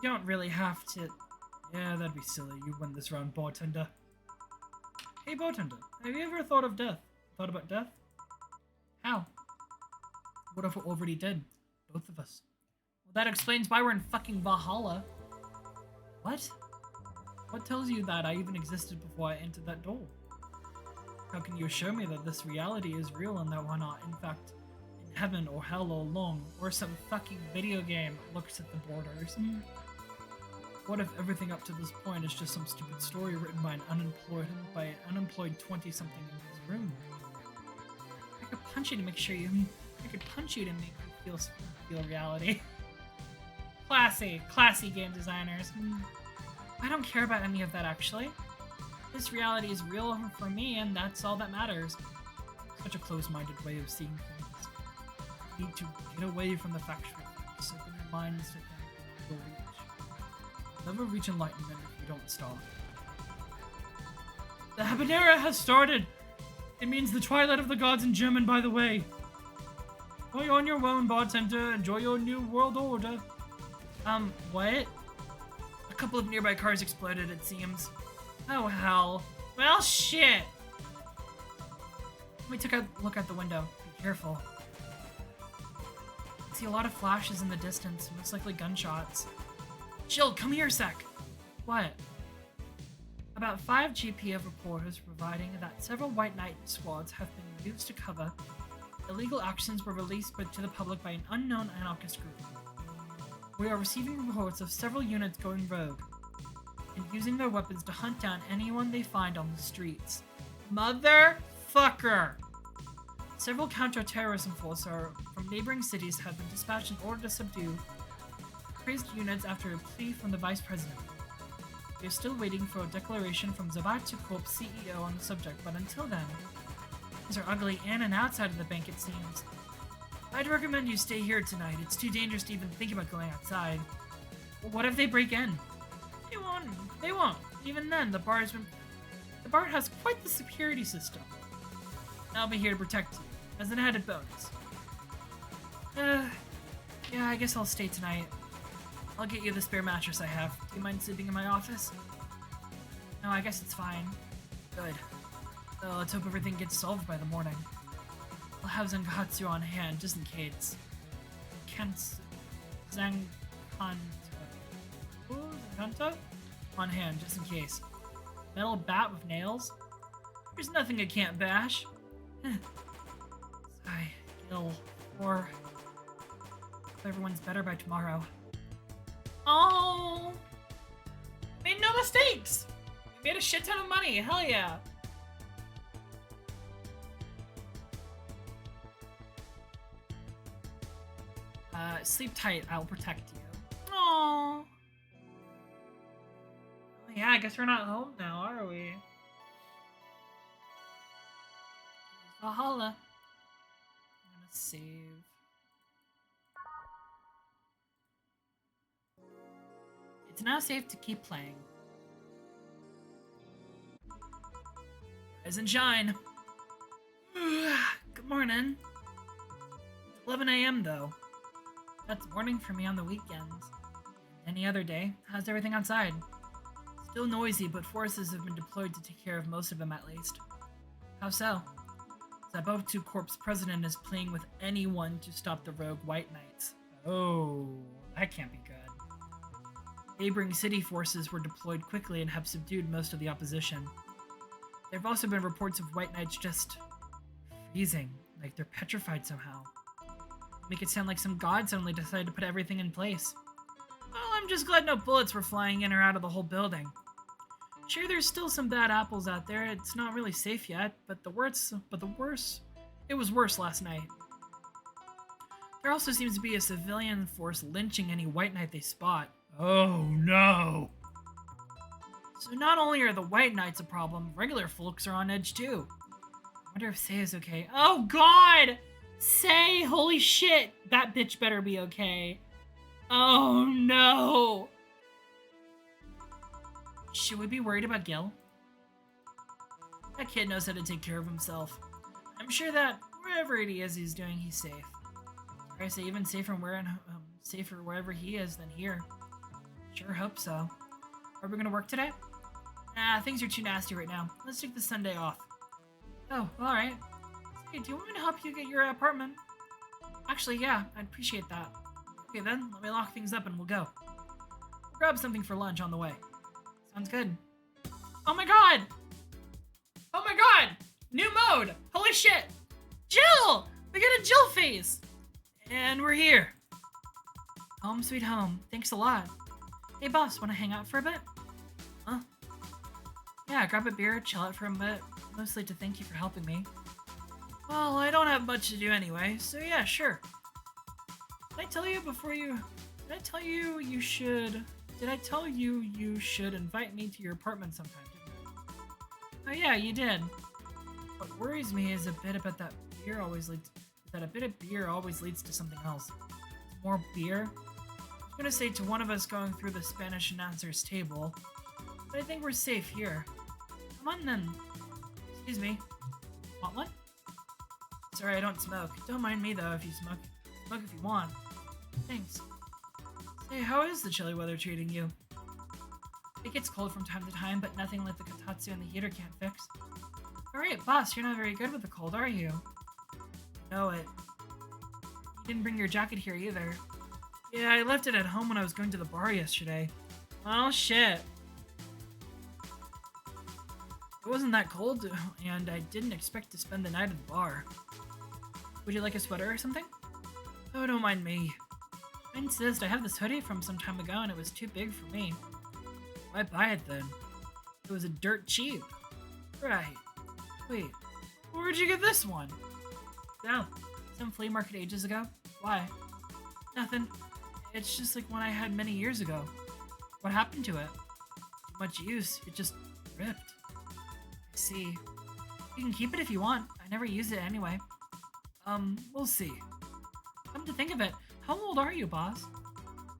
You don't really have to. Yeah, that'd be silly. You win this round, bartender. Hey, bartender, have you ever thought of death? Thought about death? How? What if we're already dead? Both of us. Well, that explains why we're in fucking Valhalla. What? What tells you that I even existed before I entered that door? How can you assure me that this reality is real and that we're not, in fact, in heaven or hell all along, Or some fucking video game looks at the borders. What if everything up to this point is just some stupid story written by an unemployed 20-something in his room? I could punch you to make sure you. I could punch you to make you feel reality. Classy game designers. I don't care about any of that actually. This reality is real for me, and that's all that matters. Such a close-minded way of seeing things. You need to get away from the factual facts, open your minds to things you'll reach. Never reach enlightenment if you don't stop. The habanera has started! It means the twilight of the gods in German, by the way. Enjoy on your own, bartender. Enjoy your new world order. What? A couple of nearby cars exploded, it seems. Oh, hell. Well, shit! We took a look out the window. Be careful. I see a lot of flashes in the distance, most likely gunshots. Jill, come here a sec. What? About 5 GP of reporters providing that several White Knight squads have been used to cover illegal actions were released to the public by an unknown anarchist group. We are receiving reports of several units going rogue and using their weapons to hunt down anyone they find on the streets. Motherfucker! Several counter-terrorism forces from neighboring cities have been dispatched in order to subdue crazed units after a plea from the Vice President. We are still waiting for a declaration from Zabatsu Corp's CEO on the subject, but until then, things are ugly in and outside of the bank, it seems. I'd recommend you stay here tonight. It's too dangerous to even think about going outside. Well, what if they break in? They won't. Even then, the bar has quite the security system. I'll be here to protect you, as an added bonus. Yeah, I guess I'll stay tonight. I'll get you the spare mattress I have. Do you mind sleeping in my office? No, I guess it's fine. Good. Let's hope everything gets solved by the morning. I'll have Zangatsu on hand, just in case. Zankanto? On hand, just in case. Metal bat with nails? There's nothing I can't bash. Sigh, Gil, or everyone's better by tomorrow. Oh! Made no mistakes! We made a shit ton of money, hell yeah! Sleep tight, I'll protect you. Oh. Yeah, I guess we're not home now, are we? Valhalla. I'm gonna save. It's now safe to keep playing. Rise and shine. Good morning. It's 11 a.m. though. That's morning for me on the weekends. Any other day, how's everything outside? Still noisy, but forces have been deployed to take care of most of them at least. How so? Zabotu Corp's president is playing with anyone to stop the rogue White Knights. Oh, that can't be good. Neighboring city forces were deployed quickly and have subdued most of the opposition. There have also been reports of White Knights just freezing, like they're petrified somehow. Make it sound like some god suddenly decided to put everything in place. Well, I'm just glad no bullets were flying in or out of the whole building. Sure, there's still some bad apples out there. It's not really safe yet, but it was worse last night. There also seems to be a civilian force lynching any White Knight they spot. Oh no! So not only are the White Knights a problem, regular folks are on edge too. I wonder if Sei is okay. Oh god! Sei, holy shit! That bitch better be okay. Oh no! Should we be worried about Gil? That kid knows how to take care of himself. I'm sure that wherever it is he's doing, he's safe. Or I say even safer wherever he is than here. Sure hope so. Are we gonna work today? Nah, things are too nasty right now. Let's take the Sunday off. Oh, alright. Hey, do you want me to help you get your apartment? Actually, yeah, I'd appreciate that. Okay then, let me lock things up and we'll go. We'll grab something for lunch on the way. Sounds good. Oh my god! Oh my god! New mode! Holy shit! Jill! We got a Jill face! And we're here. Home sweet home. Thanks a lot. Hey boss, wanna hang out for a bit? Huh? Yeah, grab a beer, chill out for a bit. Mostly to thank you for helping me. Well, I don't have much to do anyway, so yeah, sure. Did I tell you you should invite me to your apartment sometime, didn't I? Oh yeah, you did. What worries me is a bit of beer always leads to something else. More beer? I was gonna say to one of us going through the Spanish announcer's table, but I think we're safe here. Come on then. Excuse me. Want one? Sorry, I don't smoke. Don't mind me though if you smoke. Smoke if you want. Thanks. Say, how is the chilly weather treating you? It gets cold from time to time, but nothing like the kotatsu and the heater can't fix. Alright, boss, you're not very good with the cold, are you? I know it. You didn't bring your jacket here either. Yeah, I left it at home when I was going to the bar yesterday. Oh shit. It wasn't that cold, and I didn't expect to spend the night at the bar. Would you like a sweater or something? Oh, don't mind me. I insist, I have this hoodie from some time ago and it was too big for me. Why buy it then? It was a dirt cheap. Right. Wait, where'd you get this one? Oh, some flea market ages ago. Why? Nothing. It's just like one I had many years ago. What happened to it? Too much use. It just ripped. I see. You can keep it if you want. I never use it anyway. We'll see. Come to think of it, how old are you, boss?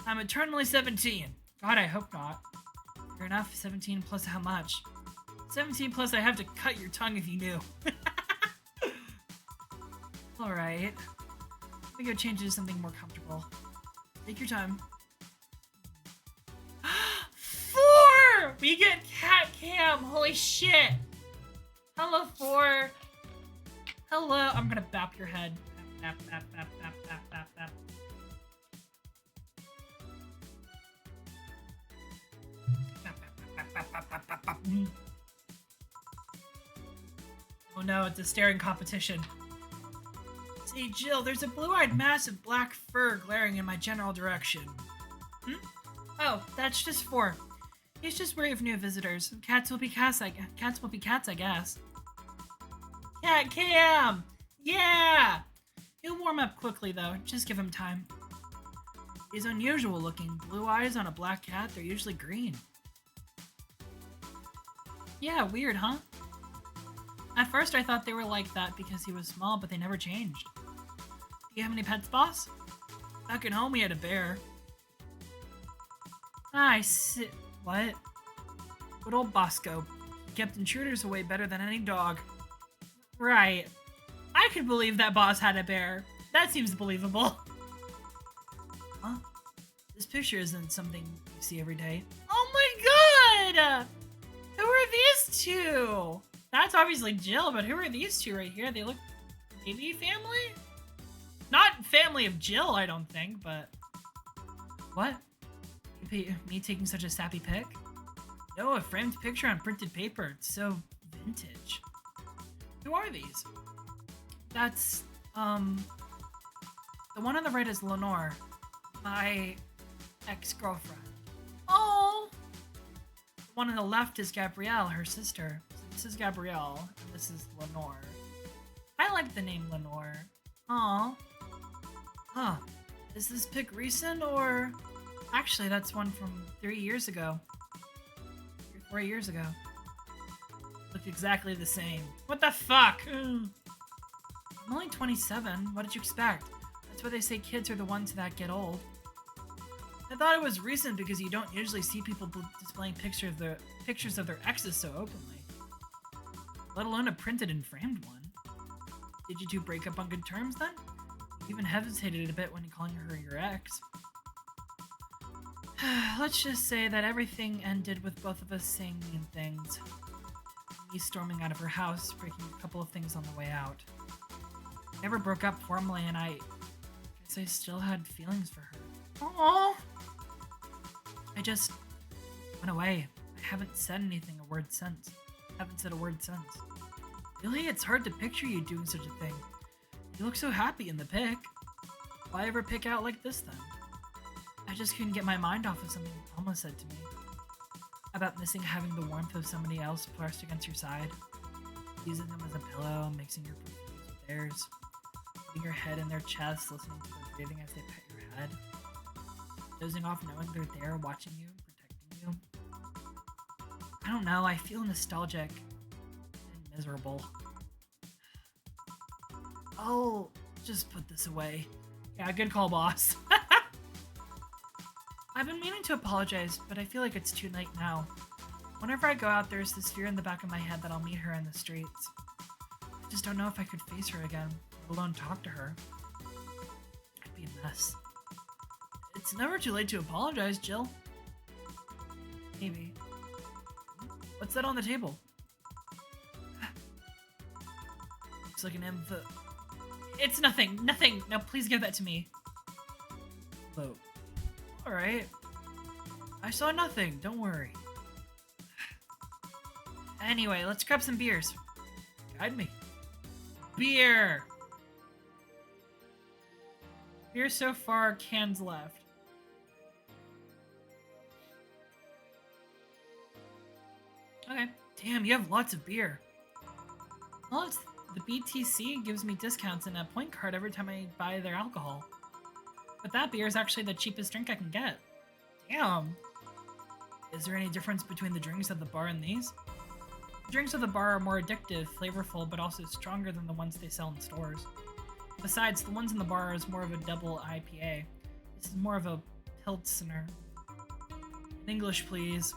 I'm eternally 17. God, I hope not. Fair enough, 17 plus how much? 17 plus I have to cut your tongue if you knew. Alright. Let me go change into something more comfortable. Take your time. 4! We get cat cam! Holy shit! Hello, 4. Hello. I'm gonna bap your head. Bap, bap, bap, bap, bap, bap, bap. Bap, bap, bap, bap, bap, bap, bap. Oh no, it's a staring competition. Say, Jill, there's a blue-eyed mass of black fur glaring in my general direction. Oh, that's just four. He's just wary of new visitors. Cats will be cats, I guess. Cat Cam! Yeah! He'll warm up quickly, though. Just give him time. He's unusual looking. Blue eyes on a black cat, they're usually green. Yeah, weird, huh? At first, I thought they were like that because he was small, but they never changed. Do you have any pets, boss? Back at home, we had a bear. What? Good old Bosco. He kept intruders away better than any dog. Right. I could believe that boss had a bear. That seems believable. Huh? This picture isn't something you see every day. Oh my god! Who are these two? That's obviously Jill, but who are these two right here? They look maybe family? Not family of Jill, I don't think, but... What? Me taking such a sappy pic? No, a framed picture on printed paper. It's so vintage. Who are these? That's, the one on the right is Lenore, my ex-girlfriend. Oh! The one on the left is Gabrielle, her sister. So this is Gabrielle, and this is Lenore. I like the name Lenore. Aw. Huh. Is this pic recent, or... Actually, that's one from 3 years ago. 3 or 4 years ago. Look exactly the same. What the fuck? I'm only 27. What did you expect? That's why they say kids are the ones that get old. I thought it was recent because you don't usually see people displaying pictures of their exes so openly. Let alone a printed and framed one. Did you two break up on good terms then? You even hesitated a bit when calling her your ex. Let's just say that everything ended with both of us saying mean things. Me storming out of her house, breaking a couple of things on the way out. Never broke up formally, and I guess I still had feelings for her. Aww. I just went away. I haven't said a word since. Really, it's hard to picture you doing such a thing. You look so happy in the pic. Why ever pick out like this then? I just couldn't get my mind off of something Alma said to me. About missing having the warmth of somebody else pressed against your side. Using them as a pillow, mixing your perfumes with theirs. Putting your head in their chest, listening to their breathing as they pet your head. Dozing off knowing they're there watching you, protecting you. I don't know, I feel nostalgic and miserable. I'll just put this away. Yeah, good call, boss. I've been meaning to apologize, but I feel like it's too late now. Whenever I go out, there's this fear in the back of my head that I'll meet her in the streets. I just don't know if I could face her again, let alone talk to her. I'd be a mess. It's never too late to apologize, Jill. Maybe. What's that on the table? Looks like an envelope. It's nothing. No, please give that to me. Oh. Alright. I saw nothing, don't worry. Anyway, let's grab some beers. Guide me. Beer! Beer so far, cans left. Okay. Damn, you have lots of beer. Well, the BTC gives me discounts and a point card every time I buy their alcohol. But that beer is actually the cheapest drink I can get. Damn. Is there any difference between the drinks at the bar and these? The drinks at the bar are more addictive, flavorful, but also stronger than the ones they sell in stores. Besides, the ones in the bar is more of a double IPA. This is more of a Pilsner. In English, please.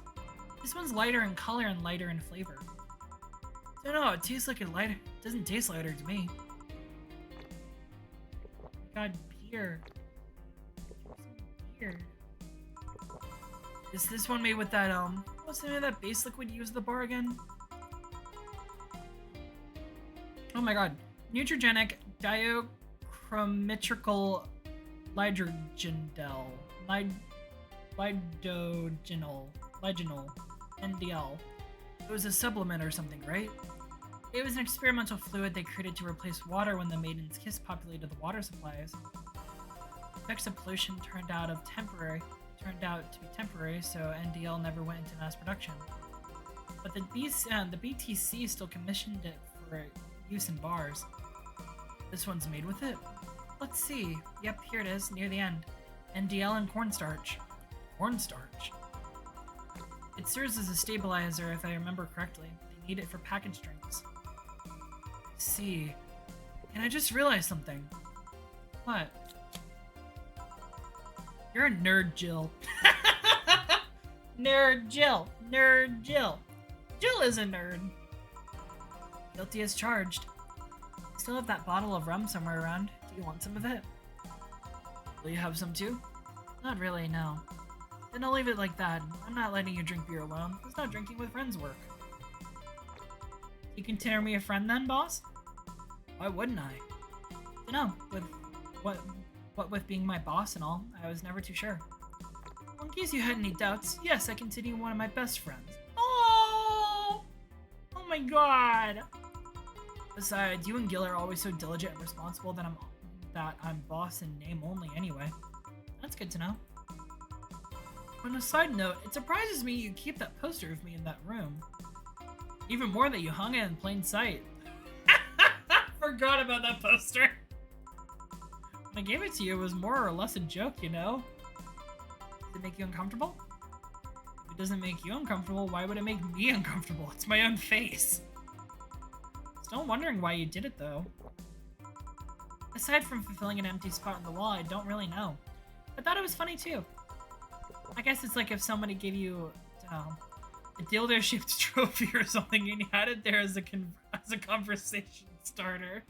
This one's lighter in color and lighter in flavor. I don't know, it tastes like it lighter. It doesn't taste lighter to me. God, beer. Here. Is this one made with that, what's the name of that base liquid you use at the bar again? Oh my god. Neutrogenic diachromatrical lidogenol. Lidogenol. NDL. It was a supplement or something, right? It was an experimental fluid they created to replace water when the Maiden's Kiss populated the water supplies. The effects of pollution turned out to be temporary, so NDL never went into mass production. But the BTC still commissioned it for use in bars. This one's made with it? Let's see. Yep, here it is, near the end. NDL and cornstarch. Cornstarch? It serves as a stabilizer, if I remember correctly. They need it for packaged drinks. I see. And I just realized something. What? You're a nerd, Jill. Nerd Jill. Nerd Jill. Jill is a nerd. Guilty as charged. I still have that bottle of rum somewhere around. Do you want some of it? Will you have some too? Not really, no. Then I'll leave it like that. I'm not letting you drink beer alone. It's not drinking with friends work. You consider me a friend then, boss? Why wouldn't I? Dunno, with what with being my boss and all, I was never too sure. Well, in case you had any doubts, yes, I consider you one of my best friends. Oh! Oh my god! Besides, you and Gil are always so diligent and responsible that I'm boss in name only anyway. That's good to know. On a side note, it surprises me you keep that poster of me in that room. Even more that you hung it in plain sight. Forgot about that poster. When I gave it to you, it was more or less a joke, you know? Does it make you uncomfortable? If it doesn't make you uncomfortable, why would it make me uncomfortable? It's my own face. Still wondering why you did it, though. Aside from fulfilling an empty spot on the wall, I don't really know. I thought it was funny, too. I guess it's like if somebody gave you, a dildo-shaped trophy or something and you had it there as a conversation starter.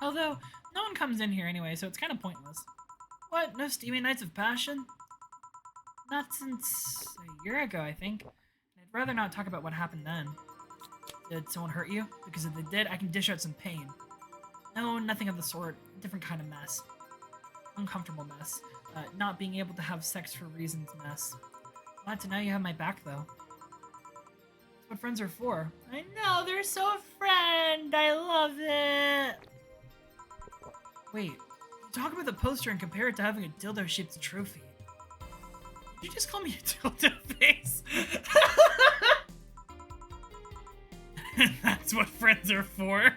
Although, no one comes in here anyway, so it's kind of pointless. What? No steamy nights of passion? Not since a year ago, I think. I'd rather not talk about what happened then. Did someone hurt you? Because if they did, I can dish out some pain. No, nothing of the sort. A different kind of mess. Uncomfortable mess. Not being able to have sex for reasons mess. Glad to know you have my back, though. That's what friends are for. I know, they're so a friend! I love it! Wait, you talk about the poster and compare it to having a dildo-shaped trophy. Did you just call me a dildo face? That's what friends are for.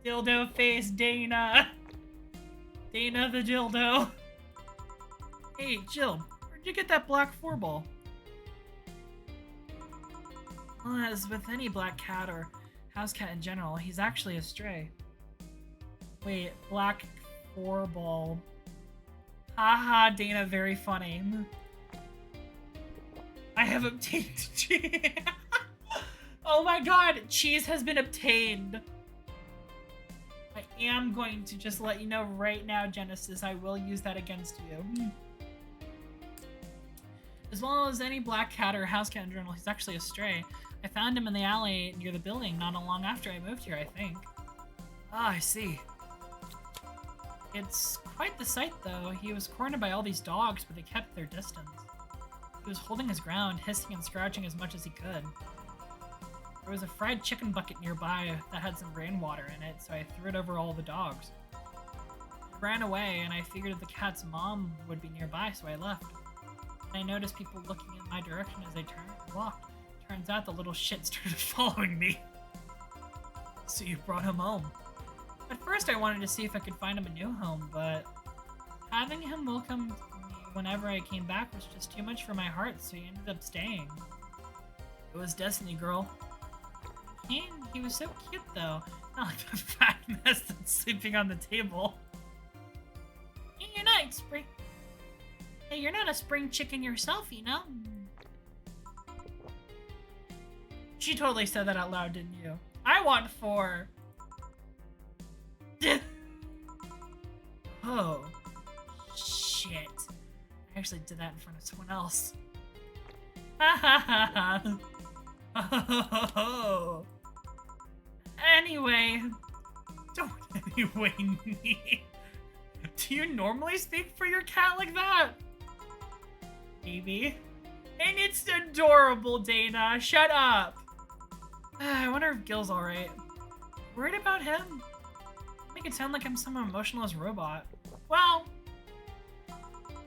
Dildo face Dana. Dana the dildo. Hey, Jill, where'd you get that black 4-ball? Well, as with any black cat or house cat in general, he's actually a stray. Wait, black 4-ball. Haha, Dana, very funny. I have obtained cheese. Oh my god, cheese has been obtained. I am going to just let you know right now, Genesis, I will use that against you. As well as any black cat or house cat in general, he's actually a stray. I found him in the alley near the building not long after I moved here, I think. Ah, I see. It's quite the sight, though. He was cornered by all these dogs, but they kept their distance. He was holding his ground, hissing and scratching as much as he could. There was a fried chicken bucket nearby that had some rainwater in it, so I threw it over all the dogs. I ran away, and I figured the cat's mom would be nearby, so I left. And I noticed people looking in my direction as I turned and walked. Turns out the little shit started following me. So you brought him home. At first I wanted to see if I could find him a new home, but having him welcome me whenever I came back was just too much for my heart, so he ended up staying. It was destiny, girl. He was so cute, though. Not like the fat mess that's sleeping on the table. Hey, you're not a spring chicken yourself, you know? She totally said that out loud, didn't you? I want 4. Oh. Shit. I actually did that in front of someone else. Ha ha ha ha. Oh. Anyway. Don't anyway me. Do you normally speak for your cat like that? Maybe. And it's adorable, Dana. Shut up. I wonder if Gil's alright. Worried about him? Make it sound like I'm some emotionless robot. Well,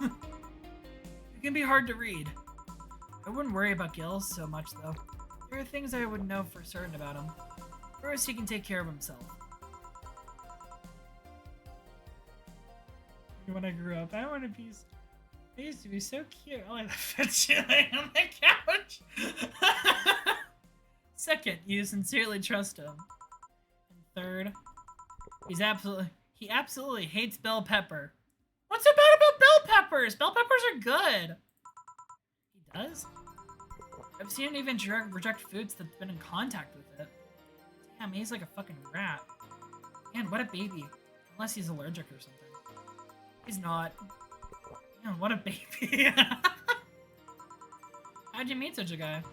it can be hard to read. I wouldn't worry about Gil so much, though. There are things I would know for certain about him. First, he can take care of himself. When I grew up, I used to be so cute. I like the fit chilling on the couch. Second, you sincerely trust him. And third, he absolutely hates bell pepper. What's so bad about bell peppers? Bell peppers are good. He does? I've seen him even reject foods that's been in contact with it. Damn, he's like a fucking rat. Man, what a baby. Unless he's allergic or something. He's not. Man, what a baby. How'd you meet such a guy?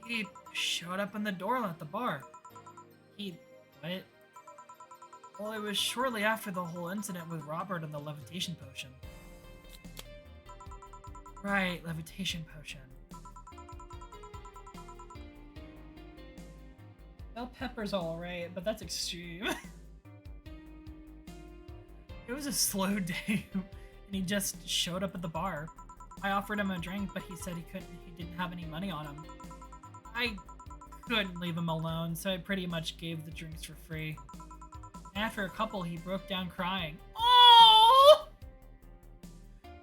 He showed up in the door at the bar. What? Well, it was shortly after the whole incident with Robert and the levitation potion. Right, levitation potion. Bell pepper's alright, but that's extreme. It was a slow day, and he just showed up at the bar. I offered him a drink, but he said he didn't have any money on him. I couldn't leave him alone, so I pretty much gave the drinks for free. After a couple, he broke down crying. Oh,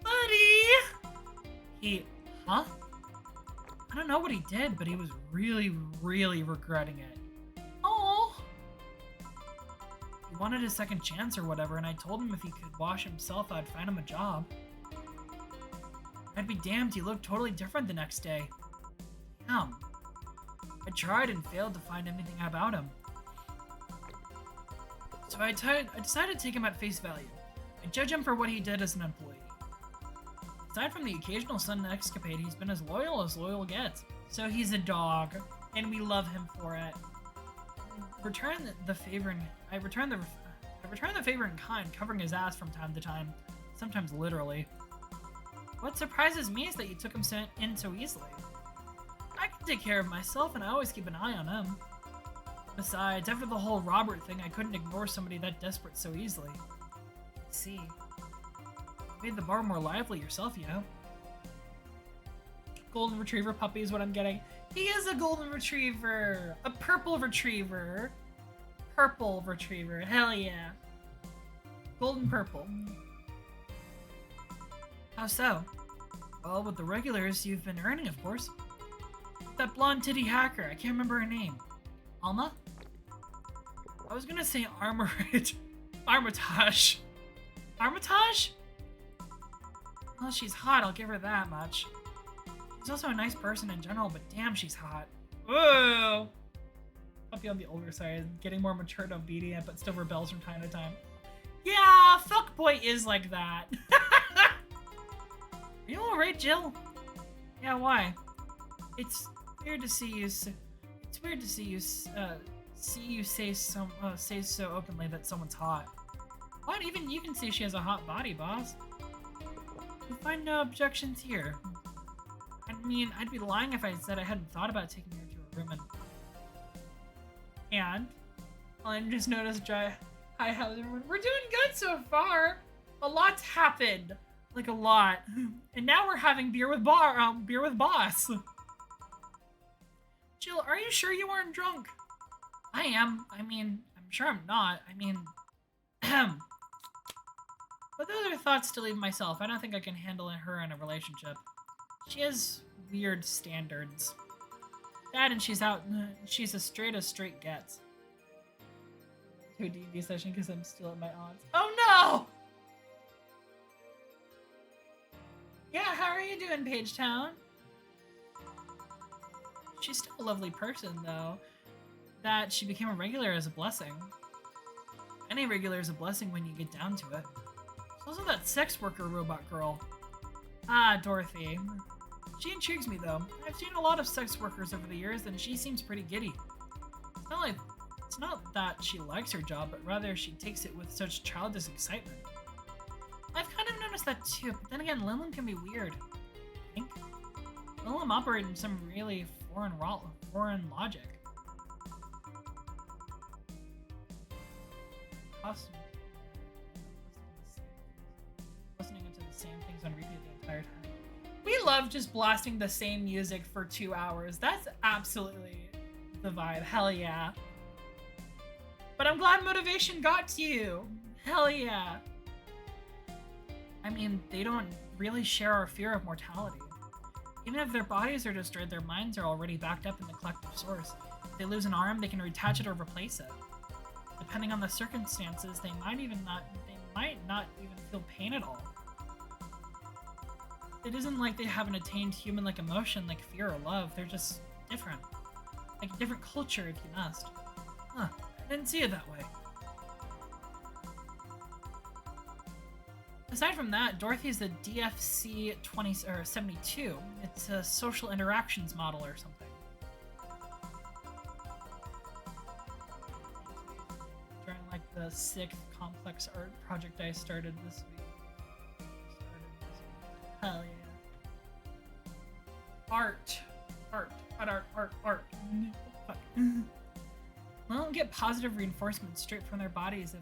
buddy! Huh? I don't know what he did, but he was really, really regretting it. Oh! He wanted a second chance or whatever, and I told him if he could wash himself, I'd find him a job. I'd be damned, he looked totally different the next day. Damn. I tried and failed to find anything about him. So I decided to take him at face value. I judge him for what he did as an employee. Aside from the occasional sudden escapade, he's been as loyal gets. So he's a dog, and we love him for it. I return the favor in kind, covering his ass from time to time, sometimes literally. What surprises me is that you took him in so easily. I can take care of myself, and I always keep an eye on him. Besides, after the whole Robert thing, I couldn't ignore somebody that desperate so easily. I see. You made the bar more lively yourself, you know. Golden Retriever puppy is what I'm getting. He is a Golden Retriever! A Purple Retriever! Purple Retriever, hell yeah. Golden Purple. How so? Well, with the regulars you've been earning, of course. That blonde titty hacker, I can't remember her name. Alma? I was gonna say Armitage. Armitage? Well, she's hot, I'll give her that much. She's also a nice person in general, but damn, she's hot. Whoa! Puppy on the older side, getting more mature and obedient, but still rebels from time to time. Yeah, fuckboy is like that. Are you alright, Jill? Yeah, why? It's weird to see you. It's weird to see you say so openly that someone's hot. What? Even you can see she has a hot body, boss. You find no objections here. I mean, I'd be lying if I said I hadn't thought about taking her to a room and I just noticed hi, how's everyone? We're doing good so far. A lot's happened. Like a lot. And now we're having beer with boss. Jill, are you sure you aren't drunk? I am. I mean, I'm sure I'm not. I mean, but those are thoughts to leave myself. I don't think I can handle her in a relationship. She has weird standards. That and she's as straight gets. To a D&D session because I'm still at my aunt's. Oh no! Yeah, how are you doing, Pagetown? She's still a lovely person, though. That she became a regular is a blessing. Any regular is a blessing when you get down to it. There's also that sex worker robot girl. Ah, Dorothy. She intrigues me though. I've seen a lot of sex workers over the years and she seems pretty giddy. It's not that she likes her job, but rather she takes it with such childish excitement. I've kind of noticed that too, but then again, Lilum can be weird. I think Lilum operate in some really foreign logic. Costume. Listening to the same things on repeat the entire time. We love just blasting the same music for 2 hours. That's absolutely the vibe. Hell yeah. But I'm glad motivation got to you. Hell yeah. I mean, they don't really share our fear of mortality. Even if their bodies are destroyed, their minds are already backed up in the collective source. If they lose an arm, they can reattach it or replace it. Depending on the circumstances, they might not even feel pain at all. It isn't like they have an attained human-like emotion like fear or love. They're just different. Like a different culture, if you must. Huh. I didn't see it that way. Aside from that, Dorothy's the DFC 72. It's a social interactions model or something. During like the 6th complex art project I started this week. Hell yeah. Art. Fuck. They don't get positive reinforcement straight from their bodies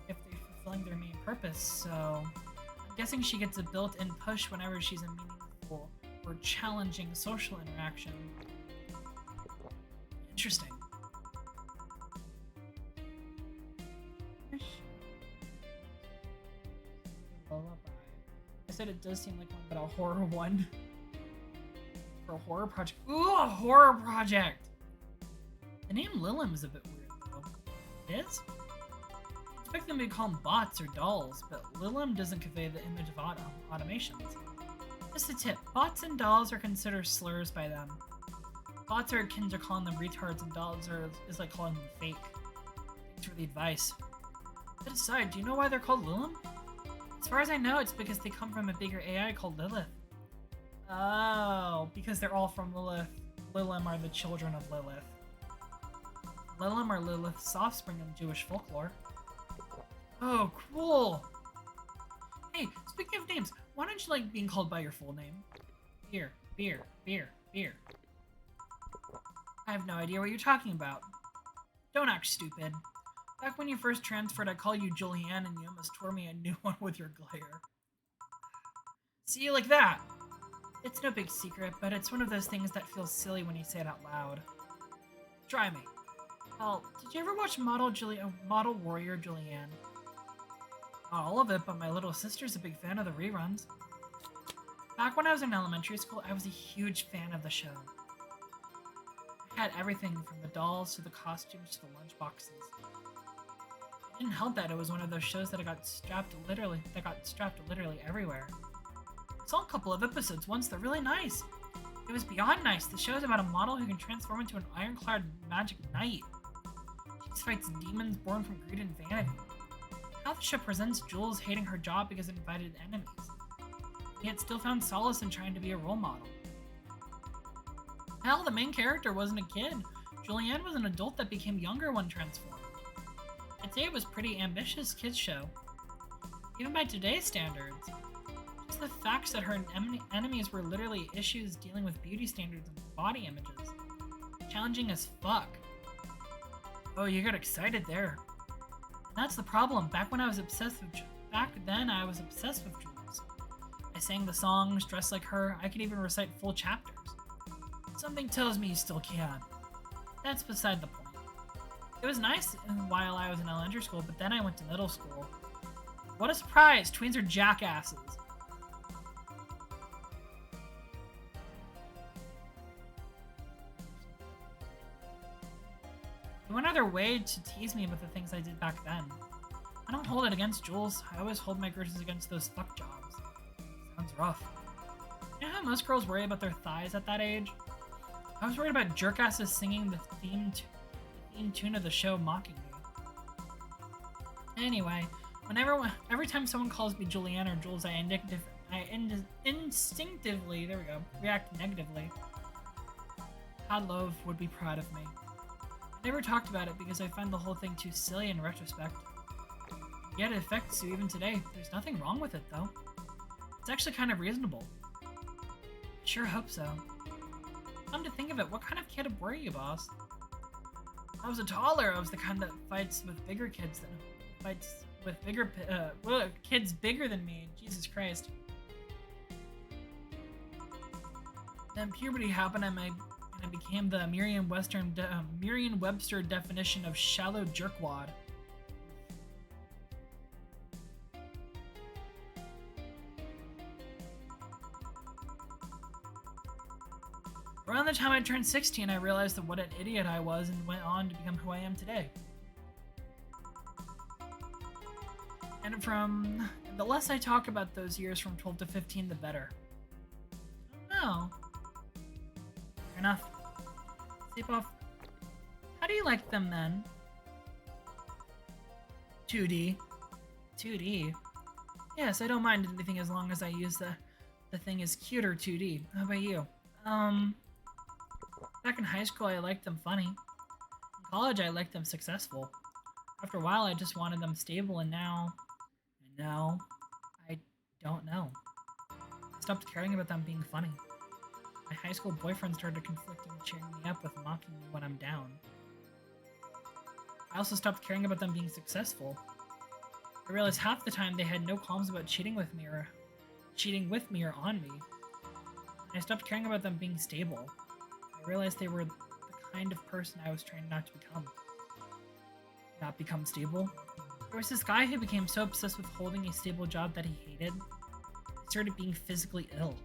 if they're fulfilling their main purpose, so I'm guessing she gets a built-in push whenever she's in meaningful or challenging social interaction. Interesting. I said it does seem like one, but a horror one. For a horror project. Ooh, a horror project! The name Lilum is a bit weird, though. It is? I expect them to be called bots or dolls, but Lilum doesn't convey the image of automations. Just a tip, bots and dolls are considered slurs by them. Bots are akin to calling them retards, and dolls is like calling them fake. Thanks for the advice. But aside, do you know why they're called Lilum? As far as I know, it's because they come from a bigger AI called Lilith. Oh, because they're all from Lilith. Lilum are the children of Lilith. Lilum are Lilith's offspring in Jewish folklore. Oh, cool! Hey, speaking of names, why don't you like being called by your full name? Beer. I have no idea what you're talking about. Don't act stupid. Back when you first transferred, I called you Julianne and you almost tore me a new one with your glare. See you like that! It's no big secret, but it's one of those things that feels silly when you say it out loud. Try me. Well, did you ever watch Model Warrior Julianne? Not all of it, but my little sister's a big fan of the reruns. Back when I was in elementary school, I was a huge fan of the show. I had everything from the dolls to the costumes to the lunchboxes. It didn't help that it was one of those shows that got strapped literally everywhere. I saw a couple of episodes once, they're really nice. It was beyond nice. The show is about a model who can transform into an ironclad magic knight. She fights demons born from greed and vanity. How the show presents Jules hating her job because it invited enemies, yet still found solace in trying to be a role model. Hell, the main character wasn't a kid. Julianne was an adult that became younger when transformed. I'd say it was a pretty ambitious kids show, even by today's standards. Just the facts that her enemies were literally issues dealing with beauty standards and body images. Challenging as fuck. Oh, you got excited there. And that's the problem. Back then I was obsessed with Jules. I sang the songs, dressed like her. I could even recite full chapters. Something tells me you still can. That's beside the point. It was nice while I was in elementary school, but then I went to middle school. What a surprise! Tweens are jackasses. They went out of their way to tease me with the things I did back then. I don't hold it against Jules. I always hold my grudges against those fuck jobs. Sounds rough. You know how most girls worry about their thighs at that age? I was worried about jerkasses singing the theme tune of the show mocking me. Anyway, Every time someone calls me Julianne or Jules, I instinctively, there we go, react negatively. Hadlove would be proud of me. I never talked about it because I find the whole thing too silly in retrospect. Yet it affects you even today. There's nothing wrong with it, though. It's actually kind of reasonable. Sure hope so. Come to think of it, what kind of kid were you, boss? I was a toddler. I was the kind that fights with bigger kids than fights with bigger kids bigger than me. Jesus Christ. Then puberty happened and I became the Merriam-Webster definition of shallow jerkwad. Around the time I turned 16, I realized that what an idiot I was and went on to become who I am today. And the less I talk about those years from 12 to 15, the better. Oh. Fair enough. Sleep off. How do you like them then? 2D. 2D? Yes, I don't mind anything as long as I use the thing is cuter 2D. How about you? Back in high school, I liked them funny. In college, I liked them successful. After a while, I just wanted them stable, and now, I don't know. I stopped caring about them being funny. My high school boyfriend started conflicting cheering me up with mocking me when I'm down. I also stopped caring about them being successful. I realized half the time they had no qualms about cheating with me or on me. And I stopped caring about them being stable. I realized they were the kind of person I was trying not to become. Not become stable. There was this guy who became so obsessed with holding a stable job that he hated. He started being physically ill.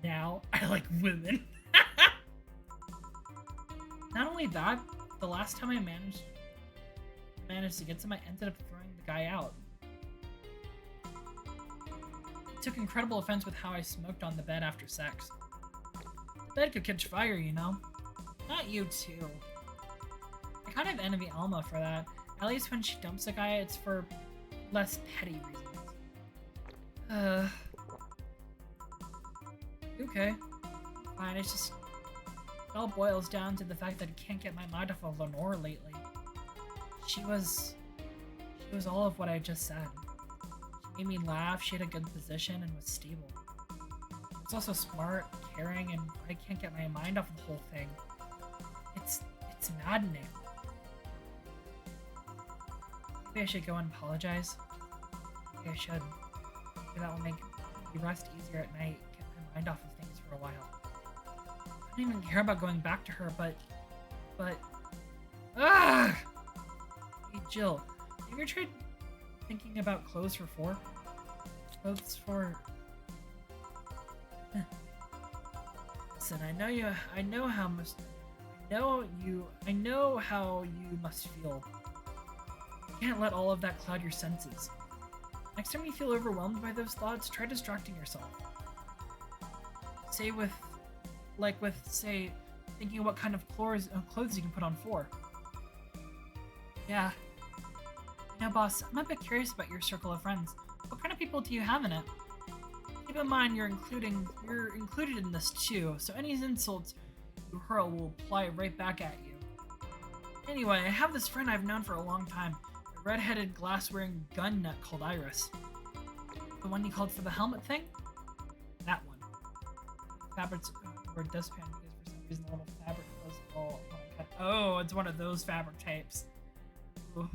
Now, I like women. Not only that, the last time I managed to get some, I ended up throwing the guy out. He took incredible offense with how I smoked on the bed after sex. The bed could catch fire, you know? Not you too. I kind of envy Alma for that. At least when she dumps a guy, it's for less petty reasons. Okay. Fine, it all boils down to the fact that I can't get my mind off of Lenore lately. She was all of what I just said. She made me laugh, she had a good position, and was stable. She was also smart, caring, and I can't get my mind off of the whole thing. It's maddening. Maybe I should go and apologize. Maybe I should. Maybe that will make me rest easier at night, get my mind off of things for a while. I don't even care about going back to her, but... Ugh! Hey, Jill, have you ever tried thinking about clothes for 4? Clothes for... Listen, I know how you must feel. You can't let all of that cloud your senses. Next time you feel overwhelmed by those thoughts, try distracting yourself. Say thinking of what kind of clothes you can put on 4. Yeah. You know, boss, I'm a bit curious about your circle of friends. What kind of people do you have in it? Keep in mind you're included in this too, so any insults you hurl will apply right back at you. Anyway, I have this friend I've known for a long time, a red-headed, glass-wearing gun nut called Iris. The one you called for the helmet thing? That one. Fabric's word dustpan because for some reason the little fabric was all cut. Oh, it's one of those fabric types. Ooh.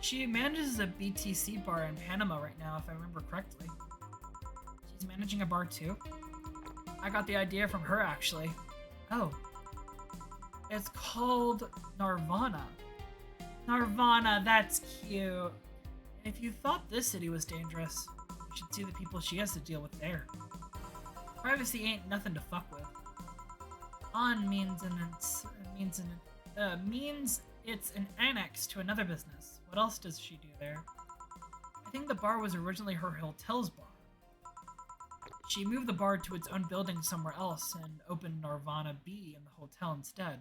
She manages a BTC bar in Panama right now, if I remember correctly. She's managing a bar too? I got the idea from her, actually. Oh. It's called Nirvana. Nirvana, that's cute. If you thought this city was dangerous, you should see the people she has to deal with there. Privacy ain't nothing to fuck with. On means it's an annex to another business. What else does she do there? I think the bar was originally her hotel's bar. She moved the bar to its own building somewhere else and opened Nirvana B in the hotel instead.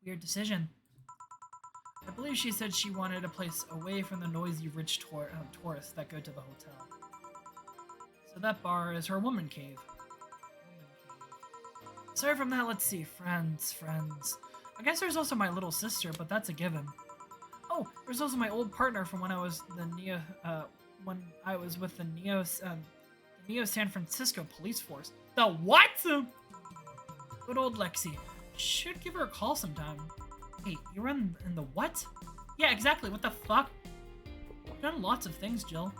Weird decision. I believe she said she wanted a place away from the noisy rich tourists that go to the hotel. So that bar is her woman cave. Aside from that, let's see. Friends. I guess there's also my little sister, but that's a given. Oh, there's also my old partner from when I was with the Neo San Francisco police force. The what? Good old Lexi. Should give her a call sometime. Wait, you were in the what? Yeah, exactly. What the fuck? I've done lots of things, Jill.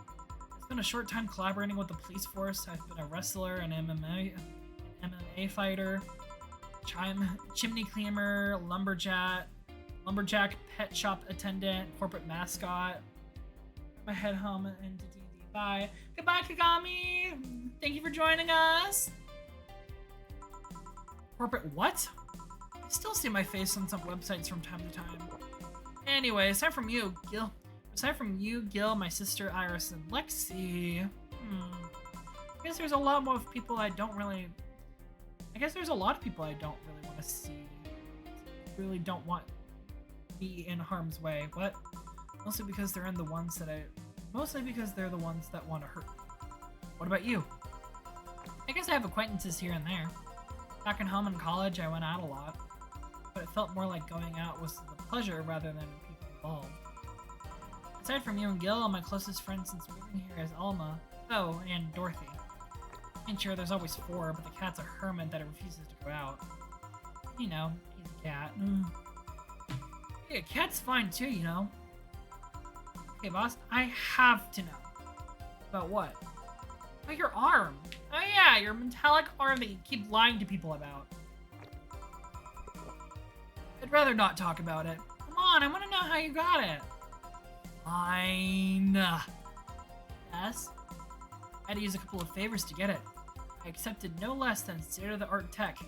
I spent a short time collaborating with the police force. I've been a wrestler, an MMA fighter, chimney cleaner, lumberjack, pet shop attendant, corporate mascot. My head home and D&D. Bye. Goodbye, Kagami. Thank you for joining us. Corporate what? I still see my face on some websites from time to time. Anyway, aside from you, Gil, my sister Iris, and Lexi, I guess there's a lot more people I don't really want to see. Really don't want be in harm's way. What? Mostly because they're the ones that want to hurt me. What about you? I guess I have acquaintances here and there. Back in home in college, I went out a lot, but it felt more like going out was the pleasure rather than people involved. Aside from you and Gil, my closest friend since moving here is Alma. Oh, and Dorothy. I mean, sure, there's always 4, but the cat's a hermit that refuses to go out. You know, he's a cat. Yeah, cat's fine too, you know. Okay, boss, I have to know. About what? About your arm. Oh yeah, your metallic arm that you keep lying to people about. I'd rather not talk about it. Come on, I want to know how you got it. Fine. Yes? I had to use a couple of favors to get it. I accepted no less than state-of-the-art tech.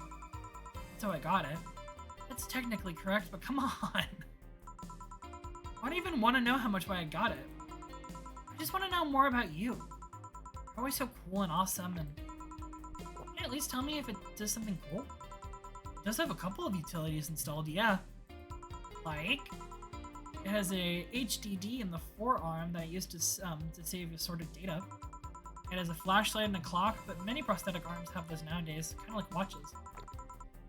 That's how I got it. That's technically correct, but come on. Why do you even want to know how much why I got it? I just want to know more about you. You're always so cool and awesome, and can you at least tell me if it does something cool? It does have a couple of utilities installed, yeah. Like, it has a HDD in the forearm that I used to save assorted data. It has a flashlight and a clock, but many prosthetic arms have those nowadays, kind of like watches.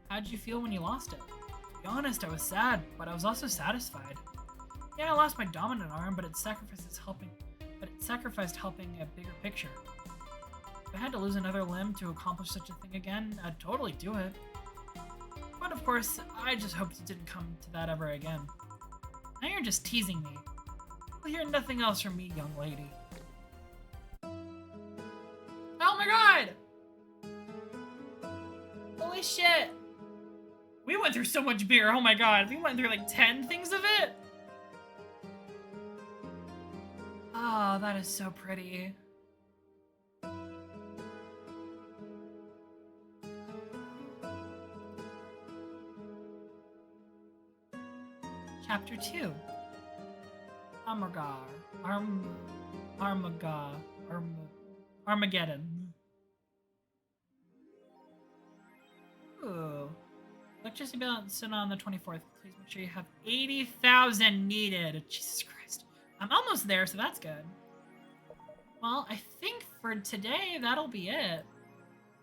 How'd you feel when you lost it? To be honest, I was sad, but I was also satisfied. Yeah, I lost my dominant arm, but it sacrificed helping a bigger picture. If I had to lose another limb to accomplish such a thing again, I'd totally do it. But of course, I just hoped it didn't come to that ever again. Now you're just teasing me. You'll hear nothing else from me, young lady. Oh my god! Holy shit! We went through so much beer, oh my god. We went through like 10 things of it? Oh, that is so pretty. Chapter 2. Armageddon. Ooh. Electricity balance on the 24th. Please make sure you have 80,000 needed. Jesus Christ. I'm almost there, so that's good. Well, I think for today, that'll be it.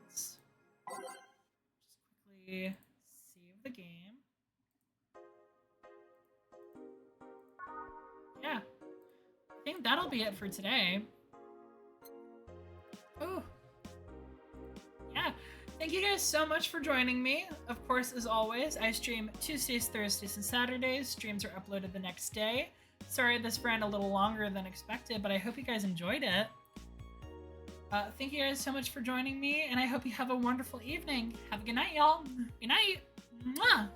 Let's just quickly save the game. Yeah. I think that'll be it for today. Ooh. Yeah. Thank you guys so much for joining me. Of course, as always, I stream Tuesdays, Thursdays, and Saturdays. Streams are uploaded the next day. Sorry this ran a little longer than expected, but I hope you guys enjoyed it. Thank you guys so much for joining me, and I hope you have a wonderful evening. Have a good night, y'all. Good night. Mwah.